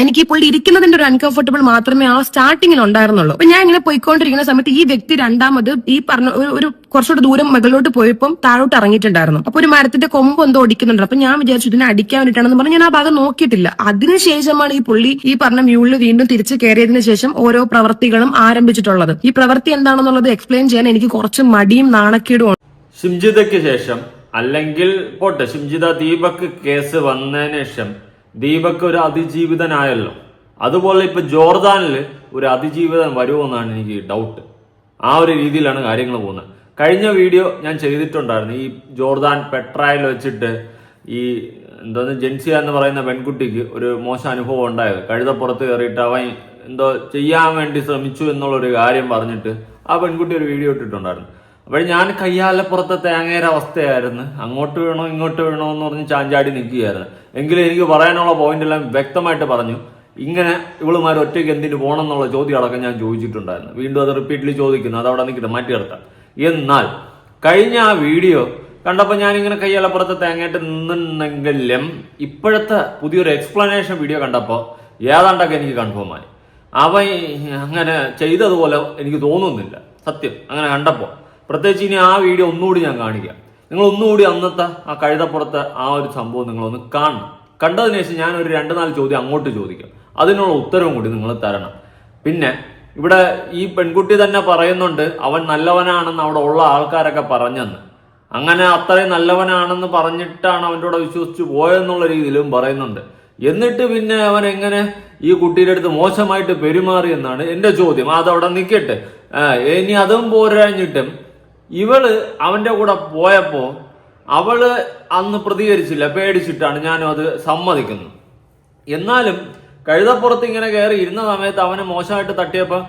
എനിക്ക് ഈ പുള്ളി ഇരിക്കുന്നതിന്റെ ഒരു അൺകംഫർട്ടബിൾ മാത്രമേ ആ സ്റ്റാർട്ടിങ്ങിൽ ഉണ്ടായിരുന്നുള്ളൂ. അപ്പൊ ഞാൻ ഇങ്ങനെ പോയിക്കൊണ്ടിരിക്കുന്ന സമയത്ത് ഈ വ്യക്തി രണ്ടാമത് ഈ പറഞ്ഞ ഒരു കുറച്ചുകൂടെ ദൂരം മുകളിലോട്ട് പോയപ്പോൾ താഴോട്ട് ഇറങ്ങിയിട്ടുണ്ടായിരുന്നു. അപ്പൊ ഒരു മരത്തിന്റെ കൊമ്പ് എന്തോ ഒടിക്കുന്നുണ്ട്. അപ്പൊ ഞാൻ വിചാരിച്ചു ഇതിനെ അടിക്കാൻ വേണ്ടിയിട്ടാണെന്ന് പറഞ്ഞ് ഞാൻ ആ ഭാഗം നോക്കിയിട്ടില്ല. അതിനുശേഷമാണ് ഈ പുള്ളി ഈ പറഞ്ഞ മ്യൂളിൽ വീണ്ടും തിരിച്ചു കയറിയതിനു ശേഷം ഓരോ പ്രവർത്തികളും ആരംഭിച്ചിട്ടുള്ളത്. ഈ പ്രവൃത്തി എന്താണെന്നുള്ളത് എക്സ്പ്ലെയിൻ ചെയ്യാൻ എനിക്ക് കുറച്ച് മടിയും നാണക്കേടും. ഷിംജിതയ്ക്ക് ശേഷം അല്ലെങ്കിൽ പോട്ടെ, ഷിംജിത ദീപക് കേസ് വന്നതിന് ശേഷം ദീപക് ഒരു അതിജീവിതനായല്ലോ. അതുപോലെ ഇപ്പൊ ജോർദാനിൽ ഒരു അതിജീവിതൻ വരുമെന്നാണ് എനിക്ക് ഡൗട്ട്. ആ ഒരു രീതിയിലാണ് കാര്യങ്ങൾ പോകുന്നത്. കഴിഞ്ഞ വീഡിയോ ഞാൻ ചെയ്തിട്ടുണ്ടായിരുന്നു. ഈ ജോർദാൻ പെട്രായിൽ വെച്ചിട്ട് ഈ ജെൻസിയ എന്ന് പറയുന്ന പെൺകുട്ടിക്ക് ഒരു മോശം അനുഭവം ഉണ്ടായത്. കഴുതപ്പുറത്ത് കയറിയിട്ട് അവൻ എന്തോ ചെയ്യാൻ വേണ്ടി ശ്രമിച്ചു എന്നുള്ളൊരു കാര്യം പറഞ്ഞിട്ട് ആ പെൺകുട്ടി ഒരു വീഡിയോ ഇട്ടിട്ടുണ്ടായിരുന്നു. അപ്പോൾ ഞാൻ കയ്യാലപ്പുറത്തെ തേങ്ങയുടെ അവസ്ഥയായിരുന്നു. അങ്ങോട്ട് വീണോ ഇങ്ങോട്ട് വീണോ എന്ന് പറഞ്ഞ് ചാഞ്ചാടി നിൽക്കുകയായിരുന്നു. എങ്കിലും എനിക്ക് പറയാനുള്ള പോയിന്റ് എല്ലാം വ്യക്തമായിട്ട് പറഞ്ഞു. ഇങ്ങനെ ഇവളുമാർ ഒറ്റയ്ക്ക് എന്തിനു പോകണം എന്നുള്ള ചോദ്യം അടക്കം ഞാൻ ചോദിച്ചിട്ടുണ്ടായിരുന്നു. വീണ്ടും അത് റിപ്പീറ്റ്ലി ചോദിക്കുന്നു. അതവിടെ നിൽക്കട്ടെ, മാറ്റി നിർത്താം. എന്നാൽ കഴിഞ്ഞ ആ വീഡിയോ കണ്ടപ്പോൾ ഞാനിങ്ങനെ കയ്യാലപ്പുറത്തെ തേങ്ങയായിട്ട് നിന്നുണ്ടെങ്കിലും ഇപ്പോഴത്തെ പുതിയൊരു എക്സ്പ്ലനേഷൻ വീഡിയോ കണ്ടപ്പോൾ ഏതാണ്ടൊക്കെ എനിക്ക് കൺഫേമായി. അവൻ അങ്ങനെ ചെയ്തതുപോലെ എനിക്ക് തോന്നുന്നില്ല. സത്യം അങ്ങനെ കണ്ടപ്പോൾ. പ്രത്യേകിച്ച് ഇനി ആ വീഡിയോ ഒന്നുകൂടി ഞാൻ കാണിക്കാം. നിങ്ങൾ ഒന്നുകൂടി അന്നത്തെ ആ കഴുതപ്പുറത്തെ ആ ഒരു സംഭവം നിങ്ങളൊന്ന് കാണണം. കണ്ടതിന് ശേഷം ഞാൻ ഒരു 2-4 ചോദ്യം അങ്ങോട്ട് ചോദിക്കാം. അതിനുള്ള ഉത്തരവും കൂടി നിങ്ങൾ തരണം. പിന്നെ ഇവിടെ ഈ പെൺകുട്ടി തന്നെ പറയുന്നുണ്ട് അവൻ നല്ലവനാണെന്ന് അവിടെ ഉള്ള ആൾക്കാരൊക്കെ പറഞ്ഞെന്ന്. അങ്ങനെ അത്രയും നല്ലവനാണെന്ന് പറഞ്ഞിട്ടാണ് അവൻ്റെ കൂടെ വിശ്വസിച്ച് പോയെന്നുള്ള രീതിയിലും പറയുന്നുണ്ട്. എന്നിട്ട് പിന്നെ അവൻ എങ്ങനെ ഈ കുട്ടിയുടെ അടുത്ത് മോശമായിട്ട് പെരുമാറി എന്നാണ് എൻ്റെ ചോദ്യം. അതവിടെ നിൽക്കട്ടെ. ഇനി അതും പോരാഞ്ഞിട്ടും ഇവള് അവന്റെ കൂടെ പോയപ്പോ അവള് അന്ന് പ്രതികരിച്ചില്ല, പേടിച്ചിട്ടാണ്. ഞാനും അത് സമ്മതിക്കുന്നു. എന്നാലും കഴുതപ്പുറത്ത് ഇങ്ങനെ കയറി ഇരുന്ന സമയത്ത് അവനെ മോശമായിട്ട് തട്ടിയപ്പോ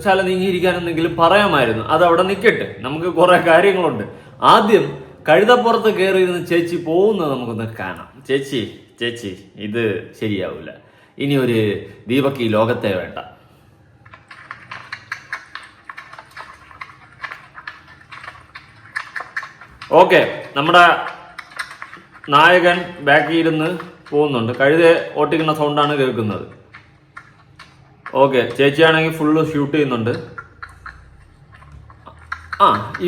ശാല നീങ്ങിയിരിക്കാനെന്തെങ്കിലും പറയാമായിരുന്നു. അത് അവിടെ നിൽക്കട്ടെ, നമുക്ക് കുറെ കാര്യങ്ങളുണ്ട്. ആദ്യം കഴുതപ്പുറത്ത് കയറി ഇരുന്ന് ചേച്ചി പോകുന്നത് നമുക്കൊന്ന് കാണാം. ചേച്ചി ചേച്ചി ഇത് ശരിയാവില്ല. ഇനി ഒരു ദീപക് ഈ ലോകത്തെ വേണ്ട. ഓക്കെ, നമ്മുടെ നായകൻ ബാക്കിൽ ഇരുന്ന് പോകുന്നുണ്ട്. കഴുതെ ഓട്ടിക്കുന്ന സൗണ്ടാണ് കേൾക്കുന്നത്. ഓക്കെ, ചേച്ചിയാണെങ്കിൽ ഫുള്ള് ഷൂട്ട് ചെയ്യുന്നുണ്ട്.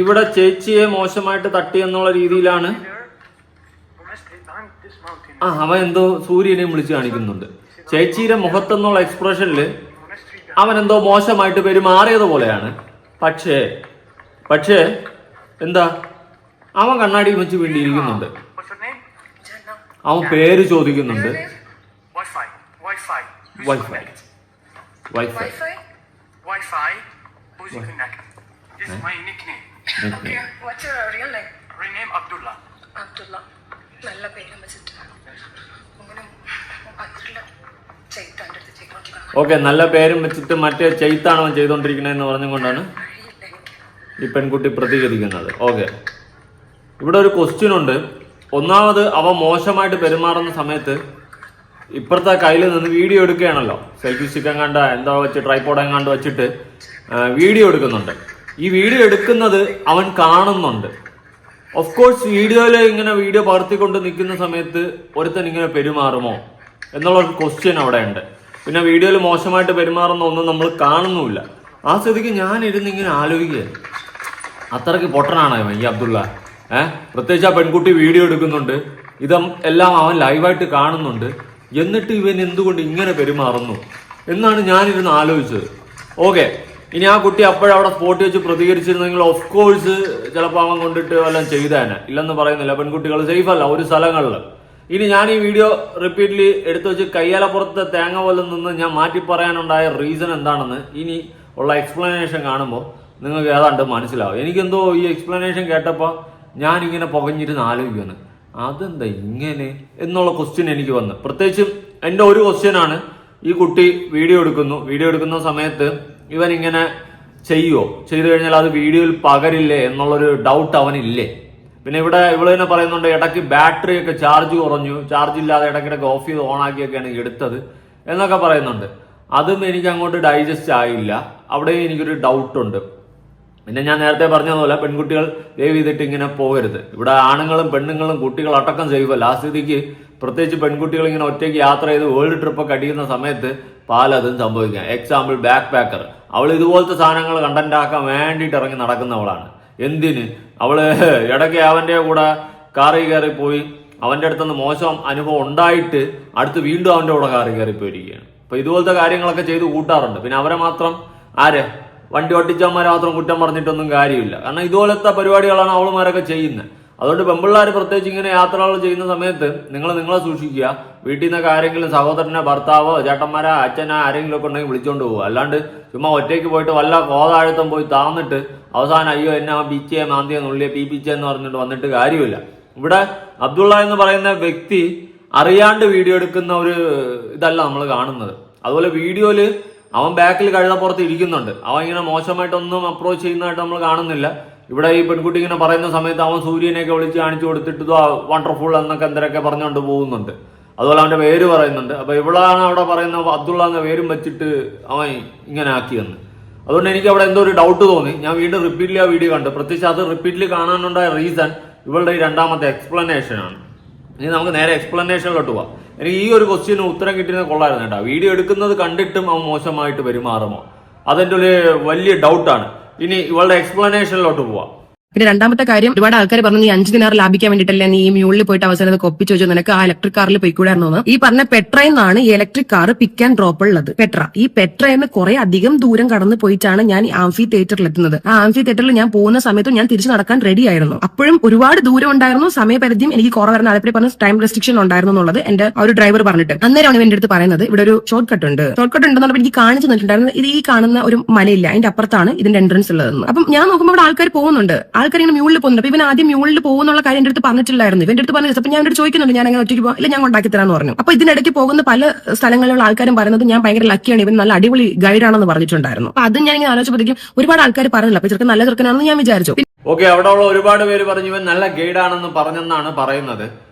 ഇവിടെ ചേച്ചിയെ മോശമായിട്ട് തട്ടി എന്നുള്ള രീതിയിലാണ്. അവൻ എന്തോ സൂര്യനെയും വിളിച്ച് കാണിക്കുന്നുണ്ട്. ചേച്ചിയുടെ മുഖത്തെന്നുള്ള എക്സ്പ്രഷനിൽ അവൻ എന്തോ മോശമായിട്ട് പെരുമാറിയതുപോലെയാണ്. പക്ഷേ എന്താ, അവൻ കണ്ണാടി വെച്ച് വേണ്ടിയിരിക്കുന്നുണ്ട്. അവൻ പേര് ചോദിക്കുന്നുണ്ട്. ഓക്കെ, നല്ല പേരും വെച്ചിട്ട് മറ്റേ ചെയ്ത്താണ് അവൻ ചെയ്തോണ്ടിരിക്കണെന്ന് പറഞ്ഞുകൊണ്ടാണ് ഈ പെൺകുട്ടി പ്രതികരിക്കുന്നത്. ഓക്കെ, ഇവിടെ ഒരു ക്വസ്റ്റ്യൻ ഉണ്ട്. ഒന്നാമത് അവൻ മോശമായിട്ട് പെരുമാറുന്ന സമയത്ത് ഇപ്പുറത്തെ കയ്യിൽ നിന്ന് വീഡിയോ എടുക്കുകയാണല്ലോ. സെൽഫി സ്റ്റിക്ക് എങ്ങാണ്ട് എന്താ വെച്ച് ട്രൈപോഡ് എങ്ങാണ്ട് വെച്ചിട്ട് വീഡിയോ എടുക്കുന്നുണ്ട്. ഈ വീഡിയോ എടുക്കുന്നത് അവൻ കാണുന്നുണ്ട്. ഓഫ് കോഴ്സ് വീഡിയോയിൽ ഇങ്ങനെ വീഡിയോ പകർത്തിക്കൊണ്ട് നിൽക്കുന്ന സമയത്ത് ഒരുത്തൻ ഇങ്ങനെ പെരുമാറുമോ എന്നുള്ളൊരു ക്വസ്റ്റ്യൻ അവിടെ ഉണ്ട്. പിന്നെ വീഡിയോയിൽ മോശമായിട്ട് പെരുമാറുന്ന ഒന്നും നമ്മൾ കാണുന്നുമില്ല. ആ സ്ഥിതിക്ക് ഞാൻ ഇരുന്ന് ഇങ്ങനെ ആലോചിക്കുകയാണ്, അത്രയ്ക്ക് പൊട്ടനാണ് ഈ അബ്ദുള്ള. പ്രത്യേകിച്ച് ആ പെൺകുട്ടി വീഡിയോ എടുക്കുന്നുണ്ട്. എല്ലാം അവൻ ലൈവായിട്ട് കാണുന്നുണ്ട്. എന്നിട്ട് ഇവൻ എന്തുകൊണ്ട് ഇങ്ങനെ പെരുമാറുന്നു എന്നാണ് ഞാനിരുന്ന് ആലോചിച്ചത്. ഓക്കെ, ഇനി ആ കുട്ടി അപ്പോഴവിടെ സ്പോട്ട് വെച്ച് പ്രതികരിച്ചിരുന്നെങ്കിൽ ഓഫ് കോഴ്സ് ചിലപ്പോൾ അവൻ കൊണ്ടിട്ട് വല്ലതും ചെയ്തേനെ. ഇല്ലെന്ന് പറയുന്നില്ല, പെൺകുട്ടികൾ സേഫ് അല്ല ഒരു സ്ഥലങ്ങളിൽ. ഇനി ഞാൻ ഈ വീഡിയോ റിപ്പീറ്റ്ലി എടുത്തു വെച്ച് കയ്യാലപ്പുറത്തെ തേങ്ങ പോലെ നിന്ന് ഞാൻ മാറ്റി പറയാനുണ്ടായ റീസൺ എന്താണെന്ന് ഇനി ഉള്ള എക്സ്പ്ലനേഷൻ കാണുമ്പോൾ നിങ്ങൾക്ക് ഏതാണ്ട് മനസ്സിലാവും. എനിക്കെന്തോ ഈ എക്സ്പ്ലനേഷൻ കേട്ടപ്പോൾ ഞാനിങ്ങനെ പുകഞ്ഞിരുന്ന് ആലോചിക്കുകയാണ്, അതെന്താ ഇങ്ങനെ എന്നുള്ള ക്വസ്റ്റ്യൻ എനിക്ക് വന്നു. പ്രത്യേകിച്ച് എൻ്റെ ഒരു ക്വസ്റ്റ്യനാണ്, ഈ കുട്ടി വീഡിയോ എടുക്കുന്ന സമയത്ത് ഇവൻ ഇങ്ങനെ ചെയ്തു കഴിഞ്ഞാൽ അത് വീഡിയോയിൽ പകരില്ലേ എന്നുള്ളൊരു ഡൗട്ട് അവനില്ലേ. പിന്നെ ഇവിടെ തന്നെ പറയുന്നുണ്ട് ഇടയ്ക്ക് ബാറ്ററി ഒക്കെ ചാർജ് കുറഞ്ഞു, ചാർജ് ഇല്ലാതെ ഇടയ്ക്കിടയ്ക്ക് ഓഫ് ചെയ്ത് ഓണാക്കിയൊക്കെയാണ് എടുത്തത് എന്നൊക്കെ പറയുന്നുണ്ട്. അതും എനിക്ക് അങ്ങോട്ട് ഡൈജസ്റ്റ് ആയില്ല. അവിടെയും എനിക്കൊരു ഡൗട്ടുണ്ട്. പിന്നെ ഞാൻ നേരത്തെ പറഞ്ഞതുപോലെ പെൺകുട്ടികൾ ദയവ് ചെയ്തിട്ട് ഇങ്ങനെ പോകരുത്. ഇവിടെ ആണുങ്ങളും പെണ്ണുങ്ങളും കുട്ടികളടക്കം ചെയ്യുമല്ലോ. ആ സ്ഥിതിക്ക് പ്രത്യേകിച്ച് പെൺകുട്ടികൾ ഇങ്ങനെ ഒറ്റയ്ക്ക് യാത്ര ചെയ്ത് വേൾഡ് ട്രിപ്പൊക്കെ അടിക്കുന്ന സമയത്ത് പലതും സംഭവിക്കാം. Example back packer. അവൾ ഇതുപോലത്തെ സാധനങ്ങൾ കണ്ടന്റ് ആക്കാൻ വേണ്ടിയിട്ട് ഇറങ്ങി നടക്കുന്നവളാണ്. എന്തിന്? അവള് ഇടയ്ക്ക് അവന്റെ കൂടെ കാറിൽ കയറി പോയി, അവന്റെ അടുത്തുനിന്ന് മോശം അനുഭവം ഉണ്ടായിട്ട് അടുത്ത് വീണ്ടും അവന്റെ കൂടെ കാറിൽ കയറി പോയിരിക്കുകയാണ്. അപ്പൊ ഇതുപോലത്തെ കാര്യങ്ങളൊക്കെ ചെയ്ത് കൂട്ടാറുണ്ട്. പിന്നെ അവരെ മാത്രം വണ്ടി ഓട്ടിച്ചവന്മാരെ മാത്രം കുറ്റം പറഞ്ഞിട്ടൊന്നും കാര്യമില്ല. കാരണം ഇതുപോലത്തെ പരിപാടികളാണ് അവളുമാരൊക്കെ ചെയ്യുന്നത്. അതുകൊണ്ട് പെമ്പിള്ളാർ പ്രത്യേകിച്ച് ഇങ്ങനെ യാത്രകൾ ചെയ്യുന്ന സമയത്ത് നിങ്ങളെ സൂക്ഷിക്കുക. വീട്ടിൽ നിന്നൊക്കെ ആരെങ്കിലും സഹോദരനെ, ഭർത്താവോ, ചേട്ടന്മാരോ, അച്ഛനോ ആരെങ്കിലും ഒക്കെ ഉണ്ടെങ്കിൽ വിളിച്ചോണ്ട് പോകുക. അല്ലാണ്ട് ചുമ്മാ ഒറ്റയ്ക്ക് പോയിട്ട് വല്ല കോതാഴ്ത്തം പോയി താന്നിട്ട് അവസാനം അയ്യോ എന്നെ ബിച്ചേ മാന്തിയെ നുള്ളിയെ പീപ്പിച്ചെന്ന് പറഞ്ഞിട്ട് വന്നിട്ട് കാര്യമില്ല. ഇവിടെ അബ്ദുള്ള എന്ന് പറയുന്ന വ്യക്തി അറിയാണ്ട് വീഡിയോ എടുക്കുന്ന ഒരു ഇതല്ല നമ്മൾ കാണുന്നത്. അതുപോലെ വീഡിയോയില് അവൻ ബാക്കിൽ കഴുതപ്പുറത്ത് ഇരിക്കുന്നുണ്ട്. അവൻ ഇങ്ങനെ മോശമായിട്ടൊന്നും അപ്രോച്ച് ചെയ്യുന്നതായിട്ട് നമ്മൾ കാണുന്നില്ല. ഇവിടെ ഈ പെൺകുട്ടി ഇങ്ങനെ പറയുന്ന സമയത്ത് അവൻ സൂര്യനെയൊക്കെ വിളിച്ച് കാണിച്ചു കൊടുത്തിട്ട് വണ്ടർഫുൾ എന്നൊക്കെ എന്തൊക്കെ പറഞ്ഞുകൊണ്ട് പോകുന്നുണ്ട്. അതുപോലെ അവന്റെ പേര് പറയുന്നുണ്ട്. അപ്പൊ ഇവളാണ് അവിടെ പറയുന്ന അബ്ദുള്ള എന്ന പേരും വെച്ചിട്ട് അവൻ ഇങ്ങനെ ആക്കിയെന്ന്. അതുകൊണ്ട് എനിക്ക് അവിടെ എന്തോ ഒരു ഡൗട്ട് തോന്നി. ഞാൻ വീണ്ടും റിപ്പീറ്റ്ലി ആ വീഡിയോ കണ്ടു. പ്രത്യേകിച്ച് അത് റിപ്പീറ്റ്ലി കാണാനുണ്ടായ റീസൺ ഇവളുടെ ഈ രണ്ടാമത്തെ എക്സ്പ്ലനേഷൻ ആണ്. ഇനി നമുക്ക് നേരെ എക്സ്പ്ലനേഷനിലോട്ട് പോവാം. എനിക്ക് ഈ ഒരു ക്വസ്റ്റ്യന് ഉത്തരം കിട്ടിയത് കൊള്ളായിരുന്നു കേട്ടോ. വീഡിയോ എടുക്കുന്നത് കണ്ടിട്ടും അവൻ മോശമായിട്ട് പെരുമാറുമോ? അതെന്റെ ഒരു വലിയ ഡൗട്ടാണ്. ഇനി ഇവളുടെ എക്സ്പ്ലനേഷനിലോട്ട് പോവാം. പിന്നെ രണ്ടാമത്തെ കാര്യം, ഒരുപാട് ആൾക്കാർ പറഞ്ഞു നീ 5 ദിനാർ ലാഭിക്കാൻ വേണ്ടിയിട്ടല്ലേ നീ ഈ മ്യൂളിൽ പോയിട്ട് അവസാനം ഒപ്പിച്ചു വെച്ചു, നിനക്ക് ആ ഇലക്ട്രിക് കാറിൽ പോയിക്കൂടായിരുന്നു. ഈ പറഞ്ഞ പെട്രയെന്നാണ് ഈ electric car pick and drop ഉള്ളത്. ഈ പെട്രയെന്ന് കുറെ അധികം ദൂരം കടന്നു പോയിട്ടാണ് ഞാൻ ആംഫി തിയേറ്ററിൽ എത്തുന്നത്. ആ ആംഫി തിയേറ്ററിൽ ഞാൻ പോകുന്ന സമയത്തും ഞാൻ തിരിച്ചു നടക്കാൻ റെഡി ആയിരുന്നു. അപ്പോഴും ഒരുപാട് ദൂരം ഉണ്ടായിരുന്നു. സമയപരിധിയും എനിക്ക് കുറവായിരുന്നു. അതേപോലെ പറഞ്ഞ ടൈം റെസ്ട്രിക്ഷൻ ഉണ്ടായിരുന്നു എന്നുള്ളത് എന്റെ ഒരു ഡ്രൈവർ പറഞ്ഞിട്ട് അന്നേരമാണ് എന്റെ അടുത്ത് പറയുന്നത് ഇവിടെ ഒരു ഷോർട്ട് കട്ട് ഉണ്ടെന്നുള്ളത് എനിക്ക് കാണിച്ചു തന്നിട്ടുണ്ടായിരുന്നു. ഇത് ഈ കാണുന്ന ഒരു മലയില്ല, അതിന്റെ അപ്പുറത്താണ് ഇതിന്റെ എൻട്രൻസ് ഉള്ളതെന്ന്. അപ്പം ഞാൻ നോക്കുമ്പോൾ ഇവിടെ ആൾക്കാർ പോകുന്നുണ്ട്. ആൾക്കാർ ഇങ്ങനെ മ്യൂളിൽ പോകുന്നുണ്ട്. അപ്പൊ ഇവൻ ആദ്യം മ്യൂളിൽ പോകുന്നുള്ള കാര്യം എന്റെ അടുത്ത് പറഞ്ഞിട്ടില്ലായിരുന്നു. ഇവന്റെ അടുത്ത് പറഞ്ഞു. അപ്പൊ ഞാൻ എന്റെ ചോദിക്കുന്നുണ്ട് ഞാൻ അങ്ങനെ ഒറ്റയ്ക്ക് പോകാം, ഇല്ല ഞാൻ കൊണ്ടാക്കി തരാന്ന് പറഞ്ഞു. അപ്പൊ ഇതിനിടയ്ക്ക് പോകുന്ന പല സ്ഥലങ്ങളിലുള്ള ആൾക്കാരും പറയുന്നത് ഞാൻ ഭയങ്കര ലക്കിയാണ്, ഇവൻ നല്ല അടിപൊളി ഗൈഡാണെന്ന് പറഞ്ഞിട്ടുണ്ടായിരുന്നു. അപ്പൊ അതും ഞാൻ ഇങ്ങനെ ആലോചിച്ചപ്പോഴത്തേക്കും ഒരുപാട് ആൾക്കാർ പറഞ്ഞില്ല. അപ്പൊ ചെറുക്കൻ നല്ല ചെറുക്കനാണെന്ന് ഞാൻ വിചാരിച്ചു. ഓക്കെ, അവിടെ ഉള്ള ഒരുപാട് പേര് പറഞ്ഞു ഇവൻ നല്ല ഗൈഡാണെന്ന് പറഞ്ഞെന്നാണ് പറയുന്നത്.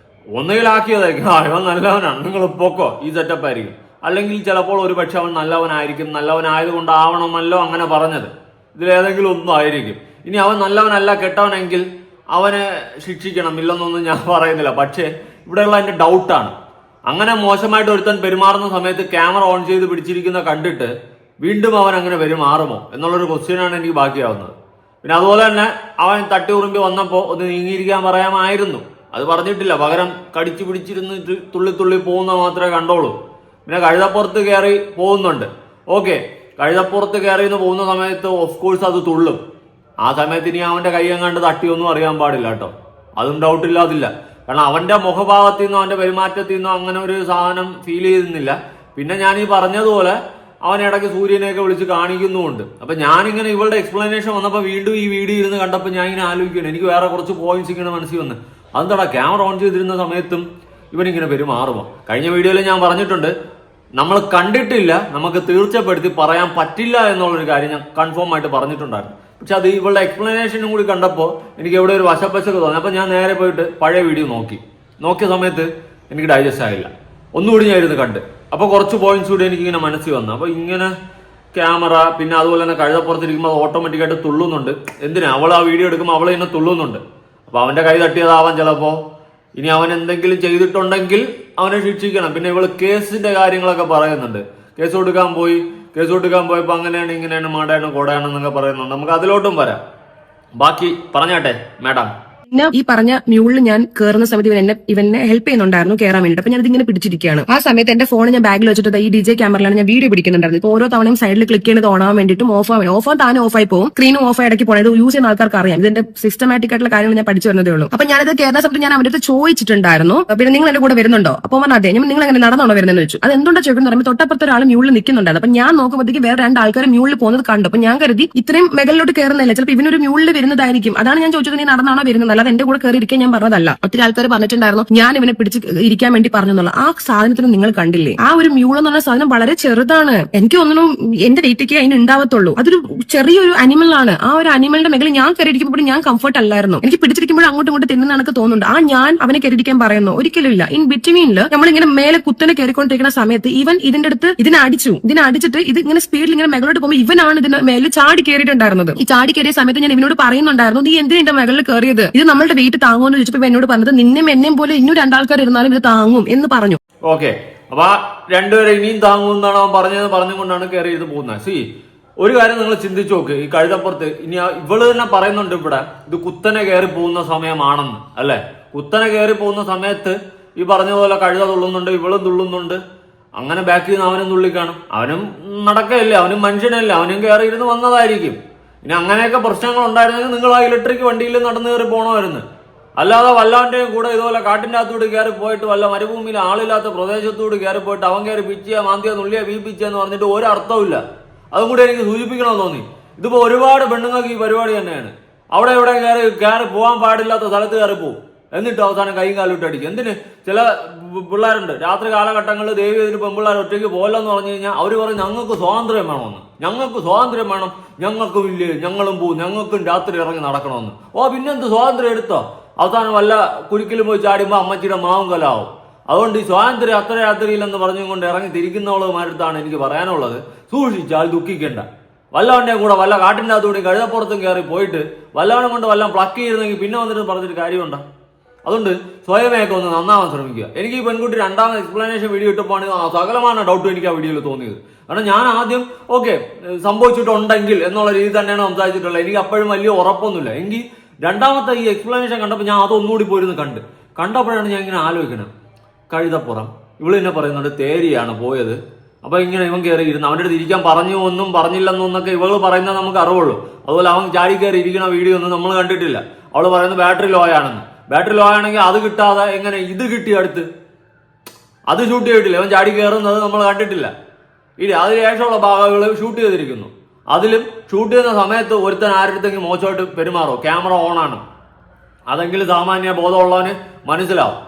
ഒന്നുകിലാക്കിയതായിരിക്കും ഇവൻ നല്ലവനാണ്, നിങ്ങൾ പൊക്കോ, ഈ സെറ്റപ്പ് ആയിരിക്കും. അല്ലെങ്കിൽ ചിലപ്പോൾ ഒരു പക്ഷെ അവൻ നല്ലവനായിരിക്കും, നല്ലവനായതുകൊണ്ടാവണമല്ലോ അങ്ങനെ പറഞ്ഞത്. ഇതിലേതെങ്കിലും ഒന്നും ആയിരിക്കും. ഇനി അവൻ നല്ലവനല്ല കെട്ടവനെങ്കിൽ അവനെ ശിക്ഷിക്കണം, ഇല്ലെന്നൊന്നും ഞാൻ പറയുന്നില്ല. പക്ഷേ ഇവിടെയുള്ള എന്റെ ഡൗട്ടാണ്, അങ്ങനെ മോശമായിട്ട് ഒരുത്തൻ പെരുമാറുന്ന സമയത്ത് ക്യാമറ ഓൺ ചെയ്ത് പിടിച്ചിരിക്കുന്ന കണ്ടിട്ട് വീണ്ടും അവൻ അങ്ങനെ പെരുമാറുമോ എന്നുള്ളൊരു ക്വസ്റ്റ്യനാണ് എനിക്ക് ബാക്കിയാവുന്നത്. പിന്നെ അതുപോലെ തന്നെ അവൻ തട്ടി ഉറുമ്പി വന്നപ്പോൾ ഒന്ന് നീങ്ങിയിരിക്കാൻ പറയാമായിരുന്നു. അത് പറഞ്ഞിട്ടില്ല. പകരം കടിച്ചു പിടിച്ചിരുന്നിട്ട് തുള്ളി പോകുന്ന മാത്രമേ കണ്ടോളൂ. പിന്നെ കഴുതപ്പുറത്ത് കയറി പോകുന്നുണ്ട്. ഓക്കെ, കഴുതപ്പുറത്ത് കയറി പോകുന്ന സമയത്ത് ഓഫ് കോഴ്സ് അത് തുള്ളും. ആ സമയത്ത് ഇനി അവന്റെ കൈ എങ്ങാണ്ട് തട്ടിയൊന്നും അറിയാൻ പാടില്ല കേട്ടോ. അതും ഡൗട്ടില്ലാതില്ല. കാരണം അവന്റെ മുഖഭാവത്തിൽ നിന്നോ അവന്റെ പെരുമാറ്റത്തിൽ നിന്നോ അങ്ങനെ ഒരു സാധനം ഫീൽ ചെയ്യുന്നില്ല. പിന്നെ ഞാൻ ഈ പറഞ്ഞതുപോലെ അവൻ ഇടയ്ക്ക് സൂര്യനെയൊക്കെ വിളിച്ച് കാണിക്കുന്നുമുണ്ട്. അപ്പൊ ഞാനിങ്ങനെ ഇവളുടെ എക്സ്പ്ലനേഷൻ വന്നപ്പോൾ വീണ്ടും ഈ വീഡിയോ ഇരുന്ന് കണ്ടപ്പോൾ ഞാൻ ഇങ്ങനെ ആലോചിക്കുകയാണ്. എനിക്ക് വേറെ കുറച്ച് പോയിന്റ്സ് ഇങ്ങനെ മനസ്സിൽ വന്ന് അതെന്താടാ ക്യാമറ ഓൺ ചെയ്തിരുന്ന സമയത്തും ഇവനിങ്ങനെ പെരുമാറുമോ? കഴിഞ്ഞ വീഡിയോയിൽ ഞാൻ പറഞ്ഞിട്ടുണ്ട്, നമ്മൾ കണ്ടിട്ടില്ല, നമുക്ക് തീർച്ചപ്പെടുത്തി പറയാൻ പറ്റില്ല എന്നുള്ളൊരു കാര്യം ഞാൻ കൺഫേം ആയിട്ട് പറഞ്ഞിട്ടുണ്ടായിരുന്നു. പക്ഷെ അത് ഇവളുടെ എക്സ്പ്ലനേഷനും കൂടി കണ്ടപ്പോൾ എനിക്ക് എവിടെ ഒരു വശപ്പശക്ക് തോന്നി. അപ്പൊ ഞാൻ നേരെ പോയിട്ട് പഴയ വീഡിയോ നോക്കിയ സമയത്ത് എനിക്ക് ഡൈജസ്റ്റ് ആയില്ല. ഒന്നുകൂടി ഞാൻ ഇരുന്ന് കണ്ട്. അപ്പൊ കുറച്ച് പോയിന്റ്സ് കൂടി എനിക്ക് ഇങ്ങനെ മനസ്സിൽ വന്നു. അപ്പൊ ഇങ്ങനെ ക്യാമറ, പിന്നെ അതുപോലെ തന്നെ കഴുതപ്പുറത്തിരിക്കുമ്പോൾ അത് ഓട്ടോമാറ്റിക്കായിട്ട് തുള്ളുന്നുണ്ട്. എന്തിനാ? അവൾ ആ വീഡിയോ എടുക്കുമ്പോൾ അവൾ തന്നെ തുള്ളുന്നുണ്ട്. അപ്പൊ അവന്റെ കൈ തട്ടിയതാവാൻ ചിലപ്പോ. ഇനി അവൻ എന്തെങ്കിലും ചെയ്തിട്ടുണ്ടെങ്കിൽ അവനെ ശിക്ഷിക്കണം. പിന്നെ ഇവള് കേസിന്റെ കാര്യങ്ങളൊക്കെ പറയുന്നുണ്ട്. കേസ് കൊടുക്കാൻ പോയപ്പോ അങ്ങനെയാണ് ഇങ്ങനെയാണ് മാടാണ് കോടയാണെന്നൊക്കെ പറയുന്നുണ്ട്. നമുക്ക് അതിലോട്ടും വരാം. ബാക്കി പറഞ്ഞാട്ടെ മാഡം. പിന്നെ ഈ പറഞ്ഞ മ്യൂളിൽ ഞാൻ കയറുന്ന സമയത്ത് ഇവനെ ഹെൽപ്പ് ചെയ്യുന്നുണ്ടായിരുന്നു കയറാൻ വേണ്ടിയിട്ട്. അപ്പൊ ഞാൻ ഇതിങ്ങനെ പിടിച്ചിരിക്കുകയാണ്. ആ സമയത്ത് എന്റെ ഫോൺ ഞാൻ ബാഗിൽ വെച്ചിട്ട് ഈ DJ ക്യാമറയിലാണ് ഞാൻ വീഡിയോ പിടിക്കുന്നുണ്ടായിരുന്നു. ഇപ്പൊ ഓരോ തവണയും സൈഡിൽ ക്ലിക്ക് ചെയ്യുന്നത് ഓണാൻ വേണ്ടിയിട്ടും ഓഫ് താനെ ഓഫായി പോകും, സ്ക്രീനും ഓഫായി ഇടയ്ക്ക് പോകണം. ഇത് യൂസ് ചെയ്യുന്ന ആൾക്കാർക്ക് അറിയാം. ഇതിന്റെ സിസ്റ്റമാറ്റിക് ആയിട്ടുള്ള കാര്യങ്ങൾ ഞാൻ പഠിച്ചു വരുന്നതേ ഉള്ളൂ. അപ്പൊ ഞാനത് കയറുന്ന സമയത്ത് ഞാൻ അവരുടെ അടുത്ത് ചോദിച്ചിട്ടുണ്ടായിരുന്നു, പിന്നെ നിങ്ങൾ എന്റെ കൂടെ വരുന്നുണ്ടോ? അപ്പൊ പറഞ്ഞാൽ അതെ. നിങ്ങൾ എങ്ങനെ നടന്നാണോ വരുന്നതെന്ന് വെച്ചു. അത് എന്തുകൊണ്ടാ ചോദിക്കുന്നത് പറയുമ്പോൾ തൊട്ടപ്പുറത്ത് ഒരാൾ മ്യൂളിൽ നിൽക്കുന്നുണ്ടായിരുന്നു. അപ്പൊ ഞാൻ നോക്കുമ്പോഴത്തേക്ക് വേറെ 2 ആൾക്കാർ മ്യൂളിൽ പോകുന്നത് കണ്ടു. അപ്പൊ ഞാൻ കരുതി ഇത്രയും മെഗലിലോട്ട് കയറുന്നില്ല, ചിലപ്പോൾ ഇവനൊരു മ്യൂളിൽ വരുന്നതായിരിക്കും. അതാണ് ഞാൻ ചോദിച്ചത്, നീ നടന്നാണോ വരുന്നത്, അല്ലാതെ എന്റെ കൂടെ കയറി ഞാൻ പറഞ്ഞതല്ല. ഒത്തിരി ആൾക്കാർ പറഞ്ഞിട്ടുണ്ടായിരുന്നു ഞാൻ ഇവനെ പിടിച്ച് ഇരിക്കാൻ വേണ്ടി പറഞ്ഞെന്നുള്ള. ആ സാധനത്തിന് നിങ്ങൾ കണ്ടില്ലേ? ആ ഒരു മ്യൂൾ എന്ന് പറഞ്ഞ സാധനം വളരെ ചെറുതാണ്. എനിക്ക് തോന്നുന്നു എന്റെ ഡേറ്റയ്ക്ക് അതിന് ഉണ്ടാവത്തുള്ളൂ. അതൊരു ചെറിയൊരു അനിമൽ ആണ്. ആ ഒരു അനിമലിന്റെ മേഖല ഞാൻ കയറിയിരിക്കുമ്പോൾ ഞാൻ കംഫർട്ട് അല്ലായിരുന്നു. എനിക്ക് പിടിച്ചിരിക്കുമ്പോൾ അങ്ങോട്ടും ഇങ്ങോട്ട് തിന്നുന്ന എനിക്ക് തോന്നുന്നുണ്ട്. ഞാൻ അവനെ കയറിയിരിക്കാൻ പറയുന്നു ഒരിക്കലും ഇല്ല. ഇൻ ബിറ്റ്വീനിൽ നമ്മളിങ്ങനെ മേലെ കുത്തനെ കയറിക്കൊണ്ടിരിക്കുന്ന സമയത്ത് ഇവൻ ഇതിന്റെ അടുത്ത് ഇതിനടിച്ചിട്ട് ഇത് ഇങ്ങനെ സ്പീഡിൽ ഇങ്ങനെ മേഖലോട്ട് പോകുമ്പോൾ ഇവനാണ് ഇതിന്റെ മേലെ ചാടി കയറിയിട്ടുണ്ടായിരുന്നത്. ഈ ചാടി കയറിയ സമയത്ത് ഞാൻ ഇവനോട് പറയുന്നുണ്ടായിരുന്നു, നീ എന്തിനാ എന്റെ മേഖലയിൽ കയറിയത്? ഇത് നമ്മളുടെ വെയിറ്റ് താങ്ങുമെന്ന് ചോദിച്ചപ്പോൾ എന്നോട് പറഞ്ഞത് നിന്നെയും എന്നെയും പോലെ ഇന്നും രണ്ടാൾക്കാർ ഇരുന്നാലും ഇത് താങ്ങും എന്ന് പറഞ്ഞു. ഓക്കെ, അപ്പൊ രണ്ടുപേരെ ഇനിയും താങ്ങുമെന്നാണ് അവൻ പറഞ്ഞുകൊണ്ടാണ് കയറി ഇത് പോകുന്നത്. സി, ഒരു കാര്യം നിങ്ങൾ ചിന്തിച്ചു നോക്ക്. ഈ കഴുതപ്പുറത്ത് ഇനി ഇവള് തന്നെ പറയുന്നുണ്ട് ഇവിടെ ഇത് കുത്തനെ കയറി പോകുന്ന സമയമാണെന്ന്, അല്ലെ? കുത്തനെ കയറി പോകുന്ന സമയത്ത് ഈ പറഞ്ഞ പോലെ കഴുത തുള്ളുന്നുണ്ട്, ഇവളും തുള്ളുന്നുണ്ട്. അങ്ങനെ ബാക്കിൽ നിന്ന് അവനും തുള്ളിക്കാണും. അവനും നടക്കയില്ല, അവനും മനുഷ്യനല്ല, അവനും കയറി ഇരുന്ന് വന്നതായിരിക്കും. ഇനി അങ്ങനെയൊക്കെ പ്രശ്നങ്ങൾ ഉണ്ടായിരുന്നെങ്കിൽ നിങ്ങൾ ആ ഇലക്ട്രിക് വണ്ടിയിൽ നടന്നു കയറി പോകണമായിരുന്നു. അല്ലാതെ വല്ലവന്റെയും കൂടെ ഇതുപോലെ കാട്ടിന്റെ അകത്തൂടെ കയറി പോയിട്ട് വല്ല മരുഭൂമിയിൽ ആളില്ലാത്ത പ്രദേശത്തൂടെ കയറി പോയിട്ട് അവൻ കയറി പിച്ചിയ മാന്തിയ നുള്ളിയ വീപ്പിച്ചെന്ന് പറഞ്ഞിട്ട് ഒരു അർത്ഥമില്ല. അതും കൂടി എനിക്ക് സൂചിപ്പിക്കണമെന്ന് തോന്നി. ഇതിപ്പോ ഒരുപാട് പെണ്ണുങ്ങൾക്ക് ഈ പരിപാടി തന്നെയാണ്. അവിടെ ഇവിടെ കയറി പോകാൻ പാടില്ലാത്ത സ്ഥലത്ത് കയറി പോകും, എന്നിട്ട് അവസാനം കൈയും കാലിട്ട് അടിക്കും. എന്തിന്? ചില പിള്ളേരുണ്ട് രാത്രി കാലഘട്ടങ്ങളിൽ ദേവി ഇതിന് പെൺപിള്ളേർ ഒറ്റയ്ക്ക് പോലെന്ന് പറഞ്ഞു കഴിഞ്ഞാൽ അവർ പറയും ഞങ്ങൾക്ക് സ്വാതന്ത്ര്യം വേണമെന്ന്, ഞങ്ങൾക്ക് സ്വാതന്ത്ര്യം വേണം, ഞങ്ങൾക്കും ഇല്ലേ, ഞങ്ങളും പോവും, ഞങ്ങൾക്കും രാത്രി ഇറങ്ങി നടക്കണമെന്ന്. ഓ, പിന്നെന്ത് സ്വാതന്ത്ര്യം എടുത്തോ? അവസാനം വല്ല കുരുക്കിലും പോയി ചാടിയുമ്പോൾ അമ്മച്ചിയുടെ മാവും കലാവും. അതുകൊണ്ട് ഈ സ്വാതന്ത്ര്യം അത്ര രാത്രിയിലെന്ന് പറഞ്ഞുകൊണ്ട് ഇറങ്ങി തിരിക്കുന്നവളുമാരടുത്താണ് എനിക്ക് പറയാനുള്ളത്. സൂക്ഷിച്ചാൽ ദുഃഖിക്കേണ്ട. വല്ലവൻ്റെയും കൂടെ വല്ല കാട്ടിൻ്റെ അകത്തൂടെ കഴുതപ്പുറത്തും കയറി പോയിട്ട് വല്ലവനും കൊണ്ട് വല്ലതും പ്ലക്ക് ചെയ്തിരുന്നെങ്കിൽ പിന്നെ വന്നിട്ട് പറഞ്ഞിട്ട് കാര്യമുണ്ടോ? അതുകൊണ്ട് സ്വയമേയൊക്കെ ഒന്ന് നന്നാവാൻ ശ്രമിക്കുക. എനിക്ക് ഈ പെൺകുട്ടി രണ്ടാമത് എക്സ്പ്ലനേഷൻ വീഡിയോ ഇട്ടപ്പോൾ സകലமான ഡൗട്ടും എനിക്ക് ആ വീഡിയോയിൽ തോന്നിയത്. കാരണം ഞാൻ ആദ്യം ഓക്കെ സംഭവിച്ചിട്ടുണ്ടെങ്കിൽ എന്നുള്ള രീതി തന്നെയാണ് സംസാരിച്ചിട്ടുള്ളത്. എനിക്ക് അപ്പോഴും വലിയ ഉറപ്പൊന്നുമില്ല. എങ്കിൽ രണ്ടാമത്തെ ഈ എക്സ്പ്ലനേഷൻ കണ്ടപ്പോൾ ഞാൻ അതൊന്നുകൂടി പോയിരുന്നു കണ്ടപ്പോഴാണ് ഞാൻ ഇങ്ങനെ ആലോചിക്കണം. കഴുതപ്പുറം ഇവള് തന്നെ പറയുന്നുണ്ട് തേരിയാണ് പോയത്. അപ്പൊ ഇങ്ങനെ ഇവൻ കയറി ഇരുന്ന് അവൻ്റെ അടുത്ത് ഇരിക്കാൻ പറഞ്ഞു ഒന്നും പറഞ്ഞില്ലെന്നൊന്നൊക്കെ ഇവള് പറയുന്നത് നമുക്ക് അറിവുള്ളൂ. അതുപോലെ അവൻ ചാടി കയറി ഇരിക്കുന്ന വീഡിയോ ഒന്നും നമ്മൾ കണ്ടിട്ടില്ല. അവള് പറയുന്നത് ബാറ്ററി ലോ ആണെന്ന്. ബാറ്ററി ലോ ആണെങ്കിൽ അത് കിട്ടാതെ എങ്ങനെ ഇത് കിട്ടി? അടുത്ത് അത് ഷൂട്ട് ചെയ്തിട്ടില്ല. അവൻ ചാടി കയറുന്നത് നമ്മൾ കണ്ടിട്ടില്ല. ഇല്ല, അതിന് ശേഷമുള്ള ഭാഗങ്ങൾ ഷൂട്ട് ചെയ്തിരിക്കുന്നു. അതിലും ഷൂട്ട് ചെയ്യുന്ന സമയത്ത് ഒരുത്തൻ ആരുടെങ്കിലും മോശമായിട്ട് പെരുമാറോ? ക്യാമറ ഓണാണ്, അതെങ്കിലും സാമാന്യ ബോധമുള്ളവന് മനസ്സിലാവും.